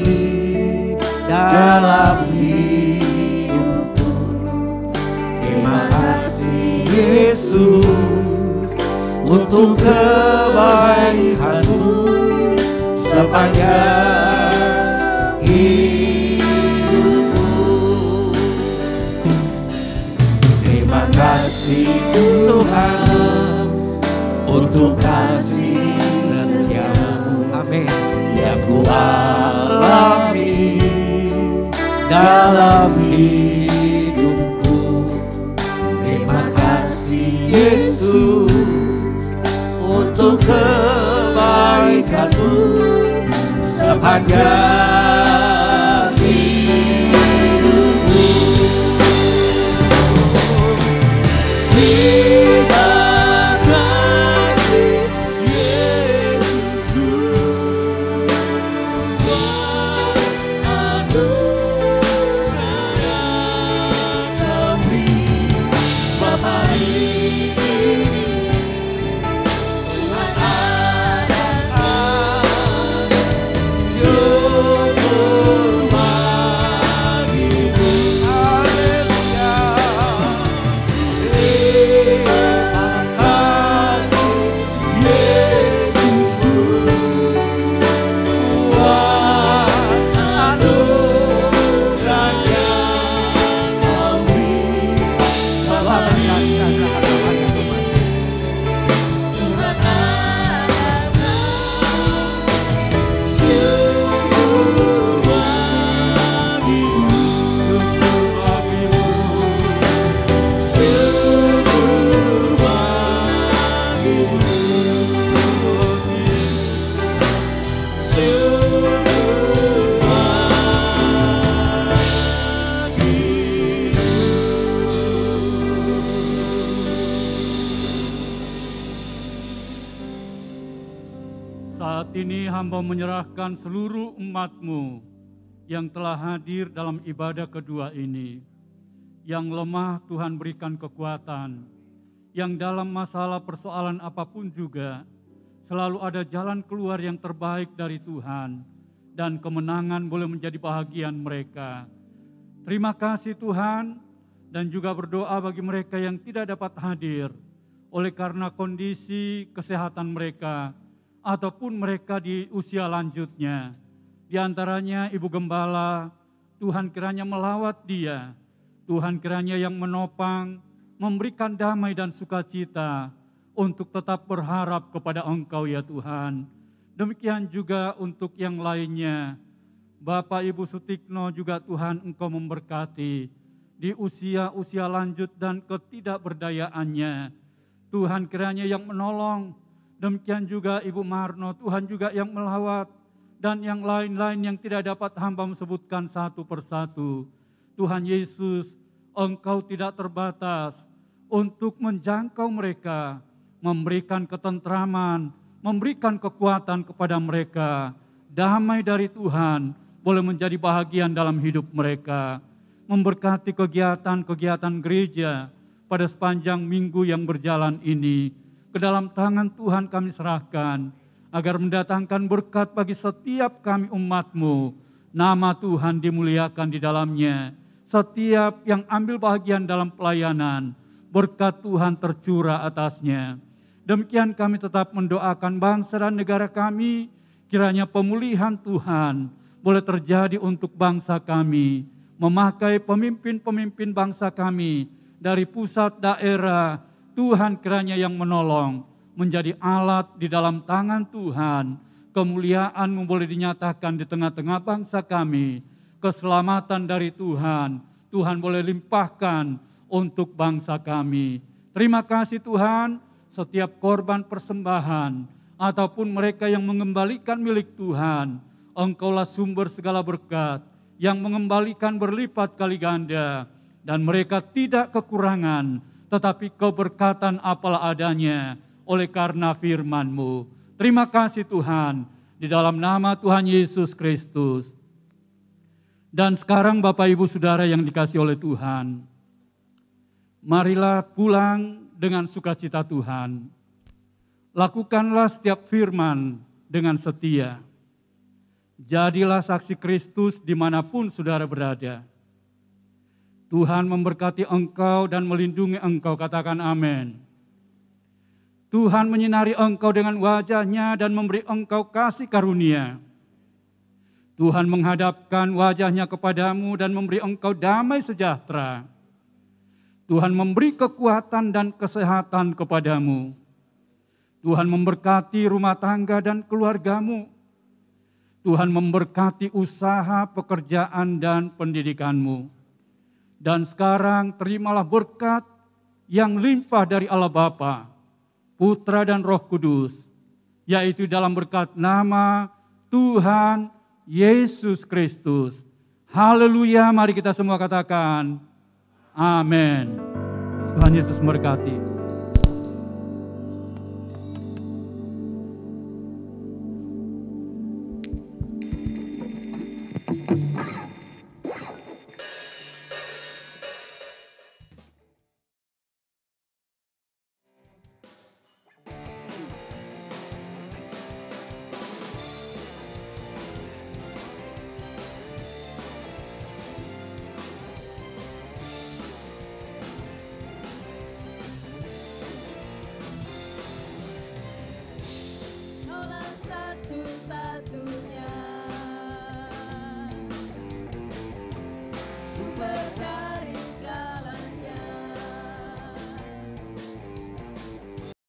dalam hidupku. Terima kasih Yesus untuk kebaikanmu sepanjang hidupku. Terima kasih Tuhan untuk kasih setiamu, amin, yang ku alami dalam hidupku. Terima kasih Yesus untuk kebaikanmu sepanjang hidupku. Terima kasih Yesus buat anugerah yang Kau beri, sebab hari ini Saat ini hamba menyerahkan seluruh umat-Mu yang telah hadir dalam ibadah kedua ini. Yang lemah Tuhan berikan kekuatan, yang dalam masalah persoalan apapun juga, selalu ada jalan keluar yang terbaik dari Tuhan, dan kemenangan boleh menjadi bahagian mereka. Terima kasih Tuhan, dan juga berdoa bagi mereka yang tidak dapat hadir, oleh karena kondisi kesehatan mereka, ataupun mereka di usia lanjutnya. Di antaranya Ibu Gembala, Tuhan kiranya melawat dia, Tuhan kiranya yang menopang, memberikan damai dan sukacita, untuk tetap berharap kepada Engkau ya Tuhan. Demikian juga untuk yang lainnya, Bapak Ibu Sutikno juga Tuhan Engkau memberkati, di usia-usia lanjut dan ketidakberdayaannya, Tuhan kiranya yang menolong. Demikian juga Ibu Marno, Tuhan juga yang melawat, dan yang lain-lain yang tidak dapat hamba sebutkan satu persatu. Tuhan Yesus, Engkau tidak terbatas untuk menjangkau mereka, memberikan ketentraman, memberikan kekuatan kepada mereka. Damai dari Tuhan boleh menjadi bahagian dalam hidup mereka. Memberkati kegiatan-kegiatan gereja pada sepanjang minggu yang berjalan ini. Ke dalam tangan Tuhan kami serahkan, agar mendatangkan berkat bagi setiap kami umat-Mu. Nama Tuhan dimuliakan di dalamnya. Setiap yang ambil bahagian dalam pelayanan, berkat Tuhan tercurah atasnya. Demikian kami tetap mendoakan bangsa dan negara kami, kiranya pemulihan Tuhan boleh terjadi untuk bangsa kami, memakai pemimpin-pemimpin bangsa kami dari pusat daerah. Tuhan kiranya yang menolong, menjadi alat di dalam tangan Tuhan. Kemuliaan-Mu boleh dinyatakan di tengah-tengah bangsa kami. Keselamatan dari Tuhan, Tuhan boleh limpahkan untuk bangsa kami. Terima kasih Tuhan, setiap korban persembahan ataupun mereka yang mengembalikan milik Tuhan, Engkaulah sumber segala berkat yang mengembalikan berlipat kali ganda, dan mereka tidak kekurangan, tetapi keberkatan apalah adanya oleh karena firman-Mu. Terima kasih Tuhan, di dalam nama Tuhan Yesus Kristus. Dan sekarang Bapak Ibu Saudara yang dikasihi oleh Tuhan, marilah pulang dengan sukacita Tuhan. Lakukanlah setiap firman dengan setia. Jadilah saksi Kristus dimanapun saudara berada. Tuhan memberkati engkau dan melindungi engkau, katakan amin. Tuhan menyinari engkau dengan wajah-Nya dan memberi engkau kasih karunia. Tuhan menghadapkan wajah-Nya kepadamu dan memberi engkau damai sejahtera. Tuhan memberi kekuatan dan kesehatan kepadamu. Tuhan memberkati rumah tangga dan keluargamu. Tuhan memberkati usaha, pekerjaan, dan pendidikanmu. Dan sekarang terimalah berkat yang limpah dari Allah Bapa, Putra dan Roh Kudus, yaitu dalam berkat nama Tuhan Yesus Kristus. Haleluya, mari kita semua katakan amin. Tuhan Yesus memberkati. Kaulah satu-satunya